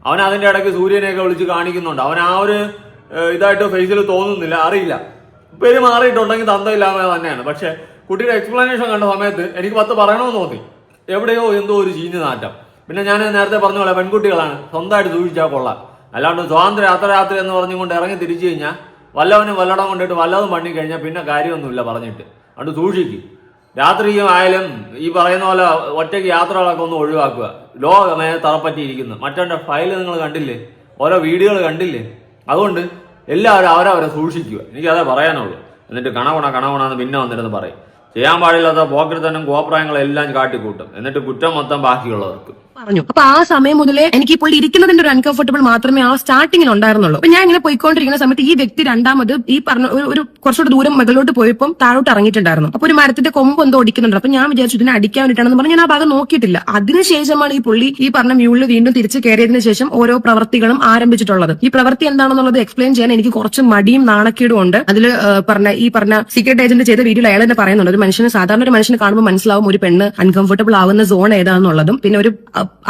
അവൻ അതിന്റെ ഇടയ്ക്ക് സൂര്യനെയൊക്കെ വിളിച്ച് കാണിക്കുന്നുണ്ട്. അവൻ ആ ഒരു ഇതായിട്ട് ഫേസിൽ തോന്നുന്നില്ല, അറിയില്ല. പെരുമാറിയിട്ടുണ്ടെങ്കിൽ തന്തയില്ലാതെ തന്നെയാണ്. പക്ഷെ കുട്ടിയുടെ എക്സ്പ്ലനേഷൻ കണ്ട സമയത്ത് എനിക്ക് 10 പറയണമെന്ന് തോന്നി. എവിടെയോ എന്തോ ഒരു ചീഞ്ഞ് നാറ്റം. പിന്നെ ഞാൻ നേരത്തെ പറഞ്ഞ പോലെ പെൺകുട്ടികളാണ്, സ്വന്തമായിട്ട് സൂക്ഷിച്ചാൽ കൊള്ളാം. അല്ലാണ്ട് സ്വാതന്ത്ര്യം രാത്രി എന്ന് പറഞ്ഞുകൊണ്ട് ഇറങ്ങി തിരിച്ചു കഴിഞ്ഞാൽ വല്ലവനും വല്ലടം കൊണ്ടിട്ട് വല്ലതും പണി കഴിഞ്ഞാൽ പിന്നെ കാര്യമൊന്നുമില്ല പറഞ്ഞിട്ട്. അതുകൊണ്ട് സൂക്ഷിക്കും. രാത്രിയും ആയാലും ഈ പറയുന്ന പോലെ ഒറ്റയ്ക്ക് യാത്രകളൊക്കെ ഒന്ന് ഒഴിവാക്കുക. ലോകമേ തറപ്പറ്റിയിരിക്കുന്നു. മറ്റവന്റെ ഫയൽ നിങ്ങൾ കണ്ടില്ലേ, ഓരോ വീഡിയോകൾ കണ്ടില്ലേ? അതുകൊണ്ട് എല്ലാവരും അവരവരെ സൂക്ഷിക്കുക. എനിക്കതേ പറയാനുള്ളൂ. എന്നിട്ട് കണവണെന്ന് പിന്നെ വന്നിരുന്ന് പറയും. ചെയ്യാൻ പാടില്ലാത്ത പോക്കൃത്തനും കോപ്രായങ്ങളെല്ലാം കാട്ടിക്കൂട്ടും. എന്നിട്ട് കുറ്റം മൊത്തം ബാക്കിയുള്ളവർക്ക് പറഞ്ഞു. അപ്പൊ ആ സമയം മുതലേ എനിക്ക് ഇപ്പോൾ ഇരിക്കുന്നതിന്റെ ഒരു അൺകംഫർട്ടബിൾ മാത്രമേ ആ സ്റ്റാർട്ടിങ്ങിൽ ഉണ്ടായിരുന്നുള്ളൂ. അപ്പൊ ഞാൻ ഇങ്ങനെ പോയിക്കൊണ്ടിരിക്കുന്ന സമയത്ത് ഈ വ്യക്തി രണ്ടാമത് ഈ പറഞ്ഞ ഒരു കുറച്ചുകൂടെ ദൂരം മുകളിലോട്ട് പോയപ്പോൾ താഴോട്ട് ഇറങ്ങിയിട്ടുണ്ടായിരുന്നു. അപ്പൊ ഒരു മരത്തിന്റെ കൊമ്പ് എന്തോ ഒടിക്കുന്നുണ്ട്. അപ്പൊ ഞാൻ വിചാരിച്ചു ഇതിനെ അടിക്കാൻ വേണ്ടിയിട്ടാണെന്ന് പറഞ്ഞ് ഞാൻ ആ ഭാഗം നോക്കിയിട്ടില്ല. അതിനുശേഷമാണ് ഈ പുള്ളി ഈ പറഞ്ഞ മ്യൂളിൽ വീണ്ടും തിരിച്ച് കയറിയതിനു ശേഷം ഓരോ പ്രവർത്തികളും ആരംഭിച്ചിട്ടുള്ളത്. ഈ പ്രവൃത്തി എന്താണെന്നുള്ളത് എക്സ്പ്ലെയിൻ ചെയ്യാൻ എനിക്ക് കുറച്ച് മടിയും നാണക്കേടും ഉണ്ട്. അതിൽ പറഞ്ഞ സീക്രട്ട് ഏജന്റ് ചെയ്ത വീഡിയോയിൽ അയാൾ തന്നെ പറയുന്നുണ്ട്, ഒരു മനുഷ്യന് സാധാരണ ഒരു മനുഷ്യന് കാണുമ്പോൾ മനസ്സിലാവും ഒരു പെണ്ണ് അൺകംഫർട്ടബിൾ ആവുന്ന സോൺ ഏതാണെന്നുള്ളതും. പിന്നെ ഒരു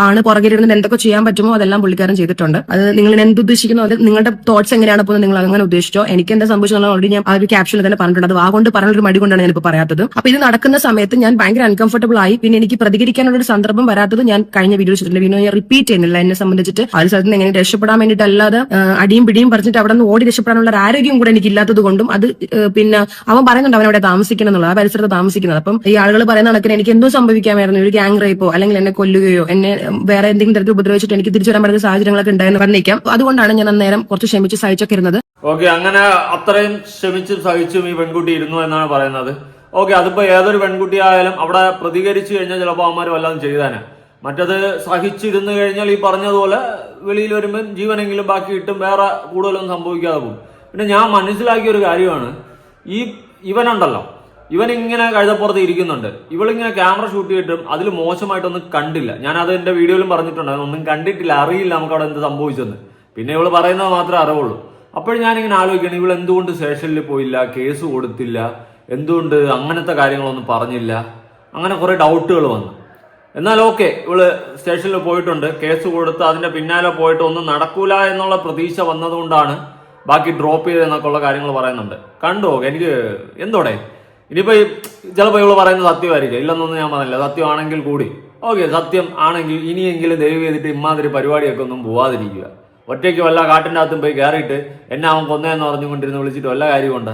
ആണ് പുറകിലിരുന്ന് എന്തൊക്കെ ചെയ്യാൻ പറ്റുമോ അതെല്ലാം പുള്ളിക്കാരൻ ചെയ്തിട്ടുണ്ട്. അത് നിങ്ങൾ എന്തുദ്ദേശിക്കുന്നോ അത് നിങ്ങളുടെ തോട്ട്സ് എങ്ങനെയാണ് പോകുന്നത്, നിങ്ങൾ അങ്ങനെ ഉദ്ദേശിച്ചോ. എനിക്ക് എന്താ സംഭവിച്ചത് ഓൾറെഡി ഞാൻ ആ ഒരു ക്യാപ്ഷനിൽ തന്നെ പറഞ്ഞിട്ടുണ്ട്. അത് വാഗോണ്ട് പറഞ്ഞൊരു മടി കൊണ്ടാണ് ഞാനിപ്പോൾ പറയാത്തത്. അപ്പൊ ഇത് നടക്കുന്ന സമയത്ത് ഞാൻ ഭയങ്കര അൺകംഫർട്ടബിൾ ആയി. പിന്നെ എനിക്ക് പ്രതികരിക്കാനുള്ള ഒരു സന്ദർഭം വരാത്തത് ഞാൻ കഴിഞ്ഞ വീഡിയോ ചെയ്തിട്ടുണ്ട്. വീഡിയോ ഞാൻ റിപ്പീറ്റ് ചെയ്യുന്നില്ല. എന്നെ സംബന്ധിച്ചിട്ട് ആ ഒരു സ്ഥലത്ത് നിന്ന് എങ്ങനെ രക്ഷപ്പെടാൻ വേണ്ടിയിട്ട് അല്ലാതെ അടിയും പിടിയും പറഞ്ഞിട്ട് അവിടെ നിന്ന് ഓടി രക്ഷപ്പെടാനുള്ള ഒരു ആരോഗ്യം കൂടെ എനിക്ക് ഇല്ലാത്തത് കൊണ്ടും അത് പിന്നെ അവൻ പറയുന്നുണ്ട് അവൻ അവിടെ താമസിക്കണം എന്നുള്ളത്, ആ പരിസരത്ത് താമസിക്കുന്നത്. അപ്പം ഈ ആളുകൾ പറയുന്ന കണക്കിന് എനിക്ക് എന്തോ സംഭവിക്കാമായിരുന്നു, ഒരു ഗ്യാങ് റേപ്പോ അല്ലെങ്കിൽ എന്നെ കൊല്ലുകയോ എന്നെ വേറെ എന്തെങ്കിലും തരത്തിൽ ഉപദ്രവിച്ചിട്ട് എനിക്ക് തിരിച്ചു വരാൻ പറ്റുന്ന സാഹചര്യങ്ങളൊക്കെ ഉണ്ടായെന്ന് പറഞ്ഞേക്കാം. അതുകൊണ്ടാണ് ഞാൻ അന്നേരം കുറച്ച് ക്ഷമിച്ച് സഹിച്ചൊക്കെ ഇരുന്നത്. ഓക്കെ, അങ്ങനെ അത്രയും ക്ഷമിച്ചും സഹിച്ചും ഈ പെൺകുട്ടി ഇരുന്നു എന്നാണ് പറയുന്നത്. ഓക്കെ, അതിപ്പോ ഏതൊരു പെൺകുട്ടി ആയാലും അവിടെ പ്രതികരിച്ചു കഴിഞ്ഞാൽ ചിലപ്പോൾ അവന്മാർ വല്ലതും ചെയ്താനാ. മറ്റത് സഹിച്ചിരുന്നു കഴിഞ്ഞാൽ ഈ പറഞ്ഞതുപോലെ വെളിയിൽ വരുമ്പോൾ ജീവനെങ്കിലും ബാക്കി കിട്ടും, വേറെ കൂടുതലൊന്നും സംഭവിക്കാതെ പോകും. പിന്നെ ഞാൻ മനസ്സിലാക്കിയ ഒരു കാര്യമാണ്, ഇവനുണ്ടല്ലോ, ഇവനിങ്ങനെ കഴുതപ്പുറത്ത് ഇരിക്കുന്നുണ്ട്, ഇവളിങ്ങനെ ക്യാമറ ഷൂട്ട് ചെയ്തിട്ടും അതിൽ മോശമായിട്ടൊന്നും കണ്ടില്ല. ഞാൻ അത് എന്റെ വീഡിയോയിലും പറഞ്ഞിട്ടുണ്ട്, ഒന്നും കണ്ടിട്ടില്ല, അറിയില്ല നമുക്ക് അവിടെ എന്ത് സംഭവിച്ചെന്ന്. പിന്നെ ഇവള് പറയുന്നത് മാത്രമേ അറിവുള്ളൂ. അപ്പോൾ ഞാനിങ്ങനെ ആലോചിക്കണം, ഇവൾ എന്തുകൊണ്ട് സ്റ്റേഷനിൽ പോയില്ല, കേസ് കൊടുത്തില്ല, എന്തുകൊണ്ട് അങ്ങനത്തെ കാര്യങ്ങളൊന്നും പറഞ്ഞില്ല, അങ്ങനെ കുറെ ഡൗട്ടുകൾ വന്നു. എന്നാൽ ഓക്കെ, ഇവള് സ്റ്റേഷനിൽ പോയിട്ടുണ്ട്, കേസ് കൊടുത്ത് അതിന്റെ പിന്നാലെ പോയിട്ട് ഒന്നും നടക്കൂല എന്നുള്ള പ്രതീക്ഷ വന്നതുകൊണ്ടാണ് ബാക്കി ഡ്രോപ്പ് ചെയ്തെന്നൊക്കെ ഉള്ള കാര്യങ്ങൾ പറയുന്നുണ്ട്. കണ്ടോ, എനിക്ക് എന്തോടെ ഇനിയിപ്പോ ചിലപ്പോൾ ഇവള് പറയുന്നത് സത്യമായിരിക്കും, ഇല്ലെന്നൊന്നും ഞാൻ പറഞ്ഞില്ല. സത്യമാണെങ്കിൽ കൂടി ഓക്കെ, സത്യം ആണെങ്കിൽ ഇനിയെങ്കിലും ദയവ് ചെയ്തിട്ട് ഇമാതിരി പരിപാടിയൊക്കെ ഒന്നും പോവാതിരിക്കുക. ഒറ്റയ്ക്ക് വല്ല കാട്ടിൻ്റെ അകത്തും പോയി കയറിയിട്ട് എന്നെ അവൻ കൊന്നേന്ന് പറഞ്ഞുകൊണ്ടിരുന്ന് വിളിച്ചിട്ട് വല്ല കാര്യമുണ്ട്?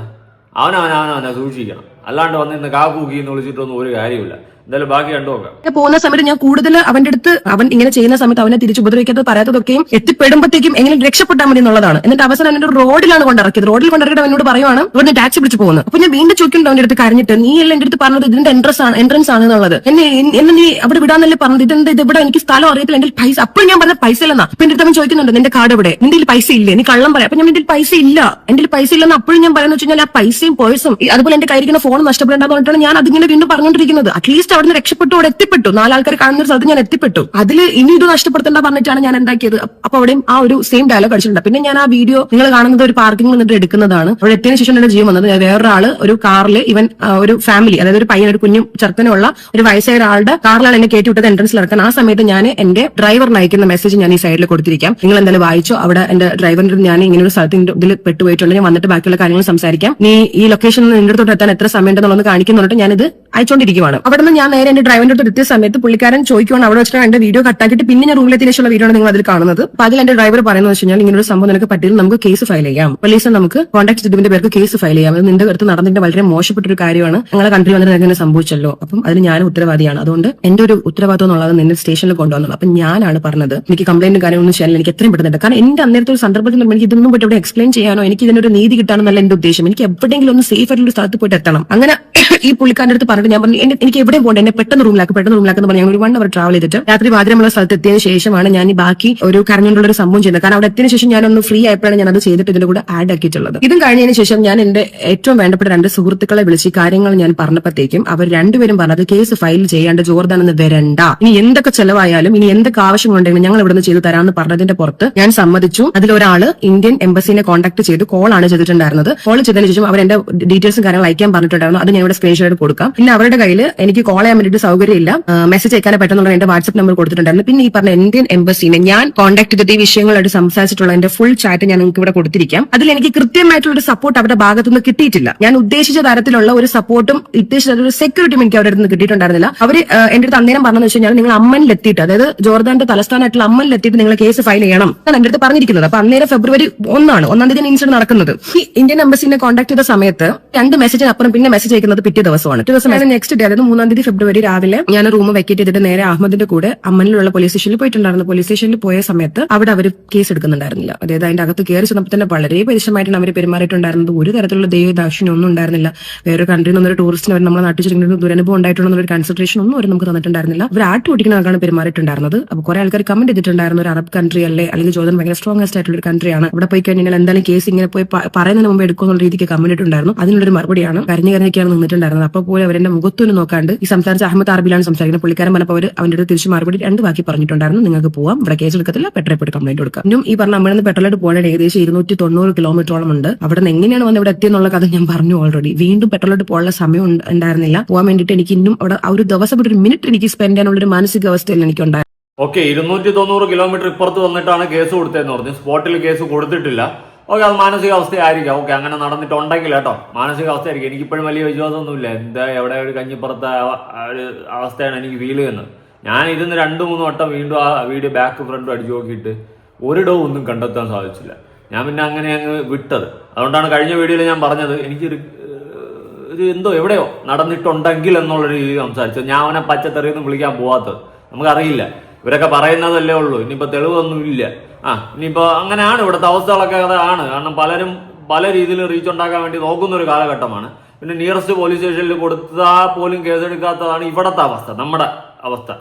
അവനെ സൂക്ഷിക്കണം. അല്ലാണ്ട് വന്നിരുന്ന് കാക്കൂക്കി എന്ന് വിളിച്ചിട്ടൊന്നും ഒരു കാര്യമില്ല. എന്തായാലും ബാക്കി കണ്ടു നോക്കാം. പോകുന്ന സമയത്ത് ഞാൻ കൂടുതൽ അവന്റെ അടുത്ത് അവൻ ഇങ്ങനെ ചെയ്യുന്ന സമയത്ത് അവനെ തിരിച്ചു ഉപദ്രവിക്കാത്തത് പറയാത്തതൊക്കെയും എത്തിപ്പെടുമ്പോഴത്തേക്കും എങ്ങനെ രക്ഷപ്പെട്ടാൽ മതി എന്നുള്ളതാണ്. എന്നിട്ട് അവസാനം അവന്റെ റോഡിലാണ് കൊണ്ടിറക്കിയത്. റോഡിൽ കൊണ്ടിറക്കിയിട്ട് അവനോട് പറയുവാണ് ഇവിടുന്ന് ടാക്സി പിടിച്ച് പോകുന്നത്. അപ്പൊ ഞാൻ വീണ്ടും ചോദിക്കുന്നുണ്ട് അവന്റെ അടുത്ത് കരഞ്ഞിട്ട്, നീ എല്ലാം എന്റെ അടുത്ത് പറഞ്ഞത് ഇതിന്റെ എൻട്രൻസ് ആണ് എന്നുള്ളത്, എന്നെ നീ അവിടെ വിടാന്നല്ലേ പറഞ്ഞത്, ഇത് ഇവിടെ എനിക്ക് സ്ഥലം അറിയത്തില്ല, എന്റെ പൈസ. അപ്പോഴും ഞാൻ പറഞ്ഞ പൈസ ഇല്ലെന്നാ. അപ്പൊ എന്റെ അടുത്ത് അവൻ ചോദിക്കുന്നുണ്ട് നിന്റെ കാർഡ് എവിടെ, നിന്റെ പൈസ ഇല്ലേ, നീ കള്ളം പറയാം. അപ്പൊ ഞാൻ എന്റെ പൈസ ഇല്ല, എന്റെ പൈസ ഇല്ലെന്ന് അപ്പോഴും ഞാൻ പറയുന്നത് വെച്ച് കഴിഞ്ഞാൽ ആ പൈസയും പേഴ്സും അതുപോലെ എന്റെ കയ്യിരിക്കുന്ന ഫോൺ നഷ്ടപ്പെടേണ്ടെന്ന് പറഞ്ഞിട്ടാണ് ഞാൻ അതിങ്ങനെ വീണ്ടും പറഞ്ഞുകൊണ്ടിരിക്കുന്നത്. അറ്റ്ലീസ്റ്റ് അവിടെ നിന്ന് രക്ഷപ്പെട്ടു, അവിടെ എത്തിപ്പെട്ടു, 4 ആൾക്കാർ കാണുന്ന ഒരു സ്ഥലത്ത് ഞാൻ എത്തിപ്പെട്ടു. അതിൽ ഇനി ഇത് നഷ്ടപ്പെടുത്തേണ്ട പറഞ്ഞിട്ടാണ് ഞാൻ എന്താക്കിയത്. അപ്പൊ അവിടെയും ആ ഒരു സെയിം ഡയലോഗ് അടിച്ചിട്ടുണ്ട്. പിന്നെ ഞാൻ ആ വീഡിയോ നിങ്ങൾ കാണുന്നത് ഒരു പാർക്കിംഗിൽ നിന്നിട്ട് എടുക്കുന്നതാണ്. അവിടെ എത്തിയതിനു ശേഷം എന്റെ ജീവൻ വന്നത് വേറൊരാള് ഒരു കാറിൽ ഇവൻ ഒരു ഫാമിലി, അതായത് ഒരു പയ്യൻ, ഒരു കുഞ്ഞും ചെറുക്കനുള്ള ഒരു വയസ്സായ ഒരാളുടെ കാറിലാണ് എന്നെ കയറ്റി വിട്ടത് എൻട്രൻസിൽ ഇറക്കാൻ. ആ സമയത്ത് ഞാൻ എന്റെ ഡ്രൈവറിന് അയക്കുന്ന മെസ്സേജ് ഞാൻ ഈ സൈഡിൽ കൊടുത്തിരിക്കാം. നിങ്ങൾ എന്തായാലും വായിച്ചോ. അവിടെ എന്റെ ഡ്രൈവറിന്റെ ഞാൻ ഇങ്ങനെ ഒരു സ്ഥലത്തിന്റെ ഇതിൽ പെട്ടുപോയിട്ടുണ്ട്, ഞാൻ വന്നിട്ട് ബാക്കിയുള്ള കാര്യങ്ങൾ സംസാരിക്കാം, നീ ഈ ലൊക്കേഷനിൽ നിന്റെ അടുത്തോട്ട് എത്താൻ എത്ര സമയം ഉണ്ടെന്നുള്ളത് കാണിക്കുന്നുണ്ട് ഞാനിത് അയച്ചുകൊണ്ടിരിക്കുവാണ്. അവിടെ നിന്ന് ഞാൻ നേരെ എന്റെ ഡ്രൈവറിന്റെ അടുത്ത് എത്തിയ സമയത്ത് പുള്ളിക്കാരൻ ചോദിക്കുവാണ്, അവിടെ വെച്ചിട്ട് എന്റെ വീഡിയോ കട്ടാക്കിയിട്ട് പിന്നെ ഞാൻ റൂമിലെത്തിയ ശേഷമുള്ള വീഡിയോ ആണ് നിങ്ങൾ അതിൽ കാണുന്നത്. അപ്പൊ അതിൽ എന്റെ ഡ്രൈവർ പറയുന്നത് വെച്ച് കഴിഞ്ഞാൽ ഇങ്ങനെ ഒരു സംഭവം നിനക്ക് പറ്റിയാൽ നമുക്ക് കേസ് ഫയൽ ചെയ്യാം, പോലീസിനെ നമുക്ക് കോൺടാക്ട് ചെയ്തതിന്റെ പേർക്ക് കേസ് ഫയൽ ചെയ്യാം, അത് നിന്റെ അടുത്ത് നടന്നിട്ട് വളരെ മോശപ്പെട്ട ഒരു കാര്യമാണ്, ഞങ്ങളെ കൺട്രി വന്നിട്ട് അങ്ങനെ സംഭവിച്ചല്ലോ, അപ്പം അതിന് ഞാൻ ഉത്തരവാദിയാണ്, അതുകൊണ്ട് എന്റെ ഒരു ഉത്തരവാദിത്വം എന്നുള്ളത് നിന്നെ സ്റ്റേഷനിൽ കൊണ്ടുവന്നത്. അപ്പൊ ഞാനാണ് പറഞ്ഞത് എനിക്ക് കംപ്ലൈന്റും കാര്യമൊന്നും ചെയ്യാൻ എനിക്ക് എത്രയും പെട്ടെന്ന്, കാരണം എന്റെ അന്നേരത്തെ ഒരു സന്ദർഭത്തിൽ എനിക്ക് ഇതൊന്നും പോയിട്ട് ഇവിടെ എക്സ്പ്ലെയിൻ ചെയ്യാനോ എനിക്ക് ഇതിനൊരു നീതി കിട്ടാനല്ല എന്റെ ഉദ്ദേശം. എനിക്ക് എവിടെയെങ്കിലും ഒന്ന് സേഫ് ആയിട്ടുള്ള സ്ഥലത്ത് പോയിട്ട് എത്തണം. അങ്ങനെ ഈ പുള്ളിക്കാരുടെ അടുത്ത് പറഞ്ഞിട്ട് ഞാൻ പറഞ്ഞു എനിക്ക് എവിടെയും പോകണ്ട, എന്നെ പെട്ടെന്ന് റൂമിലാക്കുന്നു പറഞ്ഞാൽ ഒരു 1 hour ട്രാവൽ ചെയ്തിട്ട് രാത്രി പാതിരമുള്ള സ്ഥലത്ത് എത്തിയതിനു ശേഷമാണ് ഞാൻ ഈ ബാക്കി ഒരു കരഞ്ഞുകൊണ്ടുള്ള ഒരു സംഭവം ചെയ്യുന്നത്. കാരണം അവിടെ എത്തിയതിനു ശേഷം ഞാനൊന്ന് ഫ്രീ ആയപ്പോഴാണ് ഞാൻ അത് ചെയ്തിട്ട് ഇതിന്റെ കൂടെ ആഡ് ആക്കിയിട്ടുള്ളത്. ഇതും കഴിഞ്ഞതിന് ശേഷം ഞാൻ എന്റെ ഏറ്റവും വേണ്ടപ്പെട്ട 2 സുഹൃത്തുക്കളെ വിളിച്ച് ഈ കാര്യങ്ങൾ ഞാൻ പറഞ്ഞപ്പോഴത്തേക്കും അവർ രണ്ടുപേരും പറഞ്ഞത് കേസ് ഫയൽ ചെയ്യാണ്ട് ജോർദാൻ എന്ന് വരണ്ട, ഇനി എന്തൊക്കെ ചെലവായാലും ഇനി എന്തൊക്കെ ആവശ്യങ്ങളുണ്ടെങ്കിലും ഞങ്ങൾ ഇവിടെ നിന്ന് ചെയ്തു തരാമെന്ന് പറഞ്ഞതിന്റെ പുറത്ത് ഞാൻ സമ്മതിച്ചു. അതിലൊരാള് ഇന്ത്യൻ എംബസിനെ കോൺടാക്ട് ചെയ്ത് കോളാണ് ചെയ്തിട്ടുണ്ടായിരുന്നത്. കോൾ ചെയ്തതിനു ശേഷം അവർ എന്റെ ഡീറ്റെയിൽസും കാര്യങ്ങൾ അയക്കാൻ പറഞ്ഞിട്ടുണ്ടായിരുന്നു. അത് ഞാൻ ഇവിടെ സ്ക്രീൻഷോട്ട് കൊടുക്കാം. പിന്നെ അവരുടെ കയ്യിൽ എനിക്ക് കോൾ ചെയ്യാൻ വേണ്ടിയിട്ട് സൗകര്യമില്ല, മെസ്സേജ് അയക്കാനേ പറ്റുന്നുള്ള എന്റെ വാട്സ്ആപ്പ് നമ്പർ കൊടുത്തിട്ടുണ്ടായിരുന്നു. പിന്നെ ഈ പറഞ്ഞ ഇന്ത്യൻ എംബസിനെ ഞാൻ കോൺടാക്ട് ചെയ്തിട്ട് ഈ വിഷയങ്ങളായിട്ട് സംസാരിച്ചിട്ടുള്ള എന്റെ ഫുൾ ചാറ്റ് ഞാൻ നിങ്ങൾക്ക് ഇവിടെ കൊടുത്തിരിക്കാം. അതിൽ എനിക്ക് കൃത്യമായിട്ടുള്ള ഒരു സപ്പോർട്ട് അവരുടെ ഭാഗത്തുനിന്ന് കിട്ടിയിട്ടില്ല. ഞാൻ ഉദ്ദേശിച്ച തരത്തിലുള്ള ഒരു സപ്പോർട്ടും ഉദ്ദേശിച്ച ഒരു സെക്യൂരിറ്റിയും എനിക്ക് അവരുടെ അടുത്ത് കിട്ടിയിട്ടുണ്ടായിരുന്നില്ല. അവര് എന്റെ അടുത്ത് അന്നേരം പറഞ്ഞതെന്ന് വെച്ച് കഴിഞ്ഞാൽ നിങ്ങൾ അമ്മനിലെത്തിയിട്ട്, അതായത് ജോർദാന്റെ തലസ്ഥാനമായിട്ടുള്ള അമ്മനിലെത്തിയിട്ട് നിങ്ങൾ കേസ് ഫയൽ ചെയ്യണം എന്നാണ് എന്റെ അടുത്ത് പറഞ്ഞിരിക്കുന്നത്. അപ്പൊ അന്നേരം February 1 തീയതി ഇൻസിഡന്റ് നടക്കുന്നത്. ഈ ഇന്ത്യൻ എംബസിനെ കോൺടാക്ട് ചെയ്ത സമയത്ത് 2 മെസ്സേജിനപ്പുറം പിന്നെ മെസ്സേജ് അയക്കുന്നത് പിറ്റേ ദിവസമാണ്. നെക്സ്റ്റ് ഡേ, അതായത് 3 തീയതി February രാവിലെ ഞാൻ റൂം വെക്കേറ്റ് ചെയ്തിട്ട് നേരെ അഹമ്മദിന്റെ കൂടെ അമ്മനിലുള്ള പോലീസ് സ്റ്റേഷനിൽ പോയിട്ടുണ്ടായിരുന്നു. പോലീസ് സ്റ്റേഷനിൽ പോയ സമയത്ത് അവിടെ അവർ കേസ് എടുക്കുന്നുണ്ടായിരുന്നില്ല. അതായത് അതിന്റെ അകത്ത് കയറി ചെന്നപ്പോൾ തന്നെ വളരെ പരിശമായിട്ടാണ് അവർ പെരുമാറിയിട്ടുണ്ടായിരുന്നത്. ഒരു തരത്തിലുള്ള ദൈവദാക്ഷിണ്യം ഒന്നും ഉണ്ടായിരുന്നില്ല. വേറൊരു കൺട്രിയിൽ നിന്നൊരു ടൂറിസ്റ്റിന് അവർ നമ്മളെ നാട്ടിൽ ചെല്ലുന്ന ദുരനുഭവം ഉണ്ടായിട്ടുള്ള ഒരു കൺസിഡറേഷൻ ഒന്നും അവർ നമുക്ക് തന്നിട്ടുണ്ടായിരുന്നില്ല. അവർ ആട്ടുപൊട്ടിക്കുന്ന ആൾക്കാണ് പെരുമാറിയിട്ടുണ്ടായിരുന്നത്. അപ്പൊ കുറെ ആൾക്കാർ കമന്റ് ചെയ്തിട്ടുണ്ടായിരുന്നു ഒരു അറബ് കൺട്രി അല്ലേ, അല്ലെങ്കിൽ ജോർദാൻ ഭയങ്കര സ്ട്രോങ്ങസ്റ്റ് ആയിട്ടുള്ള ഒരു കൺട്രിയാണ്, അവിടെ പോയി കഴിഞ്ഞാൽ എന്തായാലും കേസ് ഇങ്ങനെ പോയി പറയുന്നതിന് മുമ്പ് എടുക്കുമെന്നുള്ള രീതിക്ക് കമന്റ് ഇട്ടുണ്ടായിരുന്നു. അതിനുള്ളൊരു മറുപടിയാണ് കരഞ്ഞൊക്കെയാണ് നിന്നിട്ടുണ്ടായിരുന്നത്. അപ്പോൾ പോലെ അവരുടെ മുഖത്തൊന്നും നോക്കാണ്ട് ഈ സംസാരിച്ച അഹമ്മദ് അറബിലാണ് സംസാരിക്കുന്നത്. പുള്ളിക്കാരൻ പറഞ്ഞപ്പോൾ അവർ അവന്റെ അടുത്ത് തിരിച്ചു മറുപടി 2 വാക്കി പറഞ്ഞിട്ടുണ്ടായിരുന്നു, നിങ്ങൾക്ക് പോവാം, ഇവിടെ കേസ് എടുക്കത്തില്ല, പെട്രോൾ പോയിട്ട് കംപ്ലൈന്റ് കൊടുക്കാം. ഇന്നും ഈ പറഞ്ഞ അമ്മയിൽ നിന്ന് പെട്രോളായിട്ട് പോകാൻ ഏകദേശം 290 കിലോമീറ്ററോളം ഉണ്ട്. അവിടെ നിന്ന് എങ്ങനെയാണ് വന്ന് ഇവിടെ എത്തിയെന്നുള്ള കഥ ഞാൻ പറഞ്ഞു ഓൾറെഡി. വീണ്ടും പെട്രോളായിട്ട് പോകാനുള്ള സമയം ഉണ്ടായിരുന്നില്ല. പോകാൻ വേണ്ടിയിട്ട് എനിക്ക് ഇന്നും അവിടെ ഒരു ദിവസം ഒരു മിനിറ്റ് എനിക്ക് സ്പെൻഡ് ചെയ്യാനുള്ള ഒരു മാനസികാവസ്ഥയിൽ എനിക്കുണ്ടായിരുന്നു. ഓക്കെ, 290 കിലോമീറ്റർ ഇപ്പുറത്ത് വന്നിട്ടാണ് കേസ് കൊടുത്തതെന്ന് പറഞ്ഞു. സ്പോട്ടിൽ കേസ് കൊടുത്തിട്ടില്ല. ഓക്കെ, അത് മാനസികാവസ്ഥയായിരിക്കാം. ഓക്കെ, അങ്ങനെ നടന്നിട്ടുണ്ടെങ്കിൽ കേട്ടോ മാനസികാവസ്ഥയായിരിക്കും. എനിക്കിപ്പോഴും വലിയ വിശ്വാസമൊന്നുമില്ല. എന്താ എവിടെ ഒരു കഞ്ഞിപ്പുറത്തെ ഒരു അവസ്ഥയാണ് എനിക്ക് ഫീൽ ചെയ്യുന്നത്. ഞാൻ ഇരുന്ന് 2-3 വട്ടം വീണ്ടും ആ വീഡിയോ ബാക്ക് ഫ്രണ്ടും അടിച്ചു നോക്കിയിട്ട് ഒരിടവും ഒന്നും കണ്ടെത്താൻ സാധിച്ചില്ല. ഞാൻ പിന്നെ അങ്ങനെ അങ്ങ് വിട്ടത്. അതുകൊണ്ടാണ് കഴിഞ്ഞ വീഡിയോയിൽ ഞാൻ പറഞ്ഞത് എനിക്കൊരു എന്തോ എവിടെയോ നടന്നിട്ടുണ്ടെങ്കിൽ എന്നുള്ളൊരു രീതി സംസാരിച്ചത്. ഞാൻ അവനെ പച്ചത്തെറിയൊന്നും വിളിക്കാൻ പോവാത്തത്. നമുക്കറിയില്ല, ഇവരൊക്കെ പറയുന്നതല്ലേ ഉള്ളൂ. ഇനിയിപ്പോൾ തെളിവൊന്നും ഇല്ല. ഇനിയിപ്പോൾ അങ്ങനെയാണ് ഇവിടുത്തെ അവസ്ഥകളൊക്കെ അതാണ്. കാരണം പലരും പല രീതിയിൽ റീച്ച് ഉണ്ടാക്കാൻ വേണ്ടി നോക്കുന്ന ഒരു കാലഘട്ടമാണ്. പിന്നെ നിയറസ്റ്റ് പോലീസ് സ്റ്റേഷനിൽ കൊടുത്താൽ പോലും കേസെടുക്കാത്തതാണ് ഇവിടുത്തെ അവസ്ഥ, നമ്മുടെ അവസ്ഥ.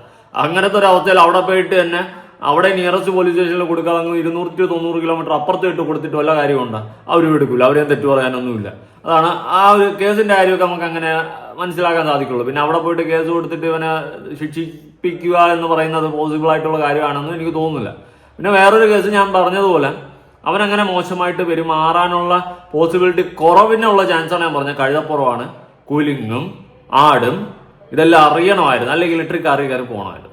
അങ്ങനത്തെ ഒരു അവസ്ഥയിൽ അവിടെ പോയിട്ട് തന്നെ അവിടെ നിയറസ്റ്റ് പോലീസ് സ്റ്റേഷനിൽ കൊടുക്കാതെ 290 കിലോമീറ്റർ അപ്പുറത്ത് ഇട്ട് കൊടുത്തിട്ട് വല്ല കാര്യമുണ്ടോ? അവരും എടുക്കില്ല, അവരെയും തെറ്റു പറയാനൊന്നുമില്ല. അതാണ് ആ ഒരു കേസിന്റെ കാര്യമൊക്കെ നമുക്ക് അങ്ങനെ മനസ്സിലാക്കാൻ സാധിക്കുള്ളൂ. പിന്നെ അവിടെ പോയിട്ട് കേസ് കൊടുത്തിട്ട് ഇവനെ ശിക്ഷിപ്പിക്കുക എന്ന് പറയുന്നത് പോസിബിൾ ആയിട്ടുള്ള കാര്യമാണെന്ന് എനിക്ക് തോന്നുന്നില്ല. പിന്നെ വേറൊരു കേസ് ഞാൻ പറഞ്ഞതുപോലെ അവനങ്ങനെ മോശമായിട്ട് പെരുമാറാനുള്ള പോസിബിലിറ്റി കുറവിനുള്ള ചാൻസാണ് ഞാൻ പറഞ്ഞത്. കഴുതപ്പുറമാണ്, കൂലിങ്ങും ആടും ഇതെല്ലാം അറിയണമായിരുന്നു, അല്ലെങ്കിൽ ഇലക്ട്രിക് കാറി കയറി പോകണമായിരുന്നു.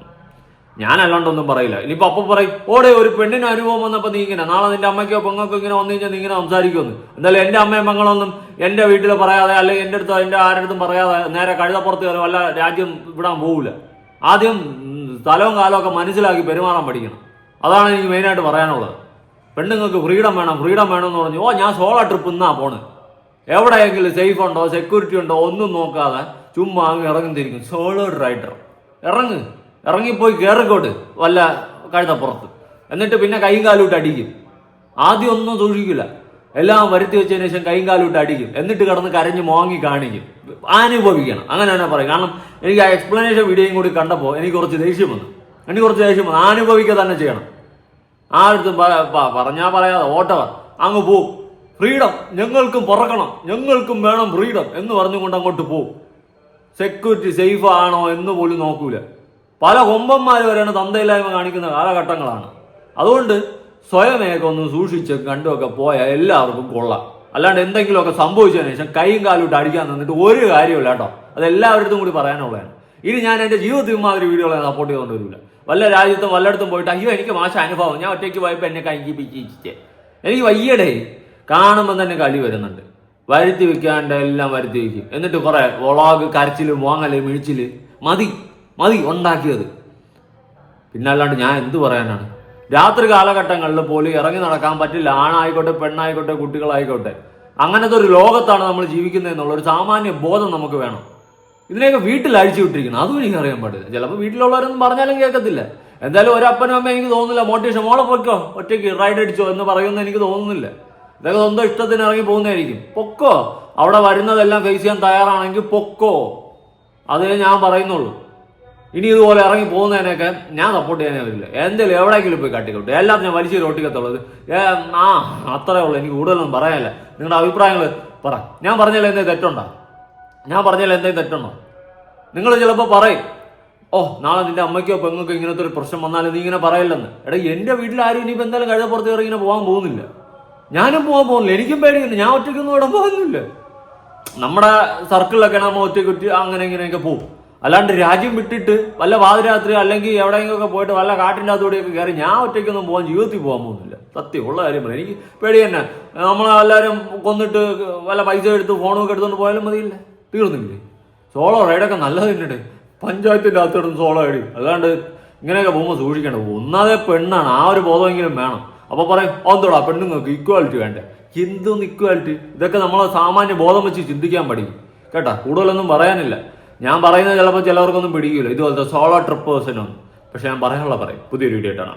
ഞാൻ അല്ലാണ്ടൊന്നും പറയില്ല. ഇനിയിപ്പോൾ അപ്പം പറയും ഓടെ ഒരു പെണ്ണിന് അനുഭവം വന്നപ്പോൾ നീ ഇങ്ങനെ, നാളെ നിന്റെ അമ്മയ്ക്കോ പെങ്ങൾക്കോ ഇങ്ങനെ വന്നു കഴിഞ്ഞാൽ നീ ഇങ്ങനെ സംസാരിക്കുമെന്ന്. എന്തായാലും എൻ്റെ അമ്മയും പെങ്ങളൊന്നും എൻ്റെ വീട്ടിൽ പറയാതെ അല്ലെങ്കിൽ എൻ്റെ അടുത്തോ എൻ്റെ ആരുടെ പറയാതെ നേരെ കഴുതപ്പുറത്ത് കയറി വല്ല രാജ്യം വിടാൻ പോകില്ല. ആദ്യം സ്ഥലവും കാലവും ഒക്കെ മനസ്സിലാക്കി പെരുമാറാൻ പഠിക്കണം. അതാണ് എനിക്ക് മെയിനായിട്ട് പറയാനുള്ളത്. പെണ്ണുങ്ങൾക്ക് ഫ്രീഡം വേണം എന്ന് പറഞ്ഞു. ഞാൻ സോളോ ട്രിപ്പ് ഇന്നാ പോണ്. എവിടെയെങ്കിലും സേഫ് ഉണ്ടോ സെക്യൂരിറ്റി ഉണ്ടോ ഒന്നും നോക്കാതെ ചുമ്മാ അങ്ങ് ഇറങ്ങിത്തിരിക്കും. സോളോ റൈഡർ ഇറങ്ങിപ്പോയി കയറിക്കോട്ട് വല്ല കഴുതപ്പുറത്ത്, എന്നിട്ട് പിന്നെ കൈയും കാലൂട്ട് അടിക്കും. ആദ്യം ഒന്നും സൂക്ഷിക്കില്ല, എല്ലാം വരുത്തി വെച്ചതിന് ശേഷം കൈയും കാലൂട്ട് അടിക്കും, എന്നിട്ട് കിടന്ന് കരഞ്ഞ് മോങ്ങി കാണിക്കും. അനുഭവിക്കണം, അങ്ങനെ തന്നെ പറയും. കാരണം എനിക്ക് ആ എക്സ്പ്ലനേഷൻ വീഡിയോയും കൂടി കണ്ടപ്പോൾ എനിക്ക് കുറച്ച് ദേഷ്യം വന്നു. അനുഭവിക്കുക തന്നെ ചെയ്യണം. ആരുടെ പറഞ്ഞാൽ പറയാതെ ഓട്ടവ അങ്ങ് പോവും. ഫ്രീഡം, ഞങ്ങൾക്കും പറക്കണം, ഞങ്ങൾക്കും വേണം ഫ്രീഡം എന്ന് പറഞ്ഞുകൊണ്ട് അങ്ങോട്ട് പോവും. സെക്യൂരിറ്റി സേഫ് ആണോ എന്ന് പോലും നോക്കൂല. പല കൊമ്പന്മാർ വരെയാണ് തന്തയില്ലായ്മ കാണിക്കുന്ന കാലഘട്ടങ്ങളാണ്. അതുകൊണ്ട് സ്വയമേയൊക്കെ ഒന്ന് സൂക്ഷിച്ച് കണ്ടുമൊക്കെ പോയാൽ എല്ലാവർക്കും കൊള്ളാം. അല്ലാണ്ട് എന്തെങ്കിലുമൊക്കെ സംഭവിച്ചതിന് ശേഷം കൈയും കാലൂട്ട് അടിക്കാൻ നിന്നിട്ട് ഒരു കാര്യമില്ല കേട്ടോ. അത് എല്ലാവരുടെ കൂടി പറയാനുള്ളതാണ്. ഇനി ഞാൻ എൻ്റെ ജീവിതത്തിൽ മാതിരി വീഡിയോകളെ സപ്പോർട്ട് ചെയ്തുകൊണ്ട് വരില്ല. വല്ല രാജ്യത്തും വല്ലയിടത്തും പോയിട്ട് അയ്യോ എനിക്ക് മോശം അനുഭവം, ഞാൻ ഒറ്റയ്ക്ക് പോയപ്പോൾ എന്നെ കൈകിപ്പിച്ചിട്ട് എനിക്ക് വയ്യടേ, കാണുമ്പോൾ തന്നെ കളി വരുന്നുണ്ട്. വരുത്തി വെക്കാണ്ട് എല്ലാം വരുത്തി വയ്ക്കും. എന്നിട്ട് കുറെ വ്ളോഗ്, കരച്ചില്, മോങ്ങല്, മിഴിച്ചില്, മതി ഉണ്ടാക്കിയത്. പിന്നെ അല്ലാണ്ട് ഞാൻ എന്ത് പറയാനാണ്? രാത്രി കാലഘട്ടങ്ങളിൽ പോലും ഇറങ്ങി നടക്കാൻ പറ്റില്ല. ആണായിക്കോട്ടെ, പെണ്ണായിക്കോട്ടെ, കുട്ടികളായിക്കോട്ടെ. അങ്ങനത്തെ ഒരു ലോകത്താണ് നമ്മൾ ജീവിക്കുന്നത് എന്നുള്ള ഒരു സാമാന്യ ബോധം നമുക്ക് വേണം. ഇതിനെയൊക്കെ വീട്ടിൽ അഴിച്ചു വിട്ടിരിക്കണം, അതും എനിക്ക് അറിയാൻ പാടില്ല. ചിലപ്പോൾ വീട്ടിലുള്ളവരൊന്നും പറഞ്ഞാലും കേൾക്കത്തില്ല. എന്തായാലും ഒരപ്പനും അമ്മ എനിക്ക് തോന്നുന്നില്ല മോട്ടിവേഷൻ മോളെ പൊയ്ക്കോ ഒറ്റയ്ക്ക് റൈഡ് അടിച്ചോ എന്ന് പറയുമെന്ന് എനിക്ക് തോന്നുന്നില്ല. ഇതൊക്കെ സ്വന്തം ഇഷ്ടത്തിന് ഇറങ്ങി പോകുന്നതായിരിക്കും. പൊക്കോ, അവിടെ വരുന്നതെല്ലാം ഫേസ് ചെയ്യാൻ തയ്യാറാണെങ്കിൽ പൊക്കോ, അതേ ഞാൻ പറയുന്നുള്ളൂ. ഇനി ഇതുപോലെ ഇറങ്ങി പോകുന്നതിനൊക്കെ ഞാൻ സപ്പോർട്ട് ചെയ്യാനേ വരില്ല. എന്തെങ്കിലും എവിടെയെങ്കിലും പോയി കാട്ടിക്കോട്ടെ, എല്ലാം ഞാൻ വലിച്ചു റോട്ടിക്കത്തുള്ളത്. അത്രേ ഉള്ളൂ, എനിക്ക് കൂടുതലൊന്നും പറയാനില്ല. നിങ്ങളുടെ അഭിപ്രായങ്ങൾ പറ. ഞാൻ പറഞ്ഞാൽ എന്തെങ്കിലും തെറ്റുണ്ടോ? നിങ്ങൾ ചിലപ്പോൾ പറയും, ഓ നാളെ നിന്റെ അമ്മയ്ക്കോ പെങ്ങൾക്കോ ഇങ്ങനത്തെ ഒരു പ്രശ്നം വന്നാലും നീ ഇങ്ങനെ പറയില്ലെന്ന്. എടാ എൻ്റെ വീട്ടിൽ ആരും ഇനിയിപ്പോൾ എന്തായാലും കഴുതപ്പുറത്ത് കയറി ഇങ്ങനെ പോകാൻ പോകുന്നില്ല. ഞാനും പോകാൻ പോകുന്നില്ല, എനിക്കും പേടിയുണ്ട്. ഞാൻ ഒറ്റയ്ക്കൊന്നും ഇവിടെ പോകുന്നില്ല. നമ്മുടെ സർക്കിളിലൊക്കെ നമ്മൾ ഒറ്റയ്ക്ക് അങ്ങനെ ഇങ്ങനെയൊക്കെ പോകും. അല്ലാണ്ട് രാജ്യം വിട്ടിട്ട് വല്ല പാതിരാത്രി അല്ലെങ്കിൽ എവിടെയെങ്കിലുമൊക്കെ പോയിട്ട് വല്ല കാട്ടിൻ്റെ അകത്തൂടെയൊക്കെ കയറി ഞാൻ ഒറ്റയ്ക്കൊന്നും ജീവിതത്തിൽ പോകാൻ പോകുന്നില്ല. സത്യമുള്ള കാര്യം പറയാം, എനിക്ക് പേടി തന്നെ. നമ്മളെല്ലാവരും കൊന്നിട്ട് വല്ല പൈസ എടുത്ത് ഫോണൊക്കെ എടുത്തുകൊണ്ട് പോയാലും മതിയില്ല, തീർന്നില്ലേ? സോളോ റൈഡൊക്കെ നല്ലത് തന്നെയുണ്ട്. പഞ്ചായത്തിൻ്റെ അകത്തോടും സോളോ റൈഡ്. അല്ലാണ്ട് ഇങ്ങനെയൊക്കെ പോകുമ്പോൾ സൂക്ഷിക്കേണ്ട. ഒന്നാതെ പെണ്ണാണ്, ആ ഒരു ബോധമെങ്കിലും വേണം. അപ്പോൾ പറയും എന്തോടാ പെണ്ണുങ്ങൾക്ക് ഇക്വാലിറ്റി വേണ്ടേ? എന്തോന്ന് ഇക്വാലിറ്റി? ഇതൊക്കെ നമ്മൾ സാമാന്യ ബോധം വെച്ച് ചിന്തിക്കാൻ പഠിക്കും കേട്ടാ. കൂടുതലൊന്നും പറയാനില്ല. ഞാൻ പറയുന്നത് ചിലപ്പോൾ ചിലവർക്കൊന്നും പിടിക്കില്ല, ഇതുപോലത്തെ സോളോ ട്രിപ്പേഴ്സിനൊന്നും. പക്ഷെ ഞാൻ പറയാനുള്ള പറയും. പുതിയൊരു വീഡിയോ ആയിട്ടാണ്.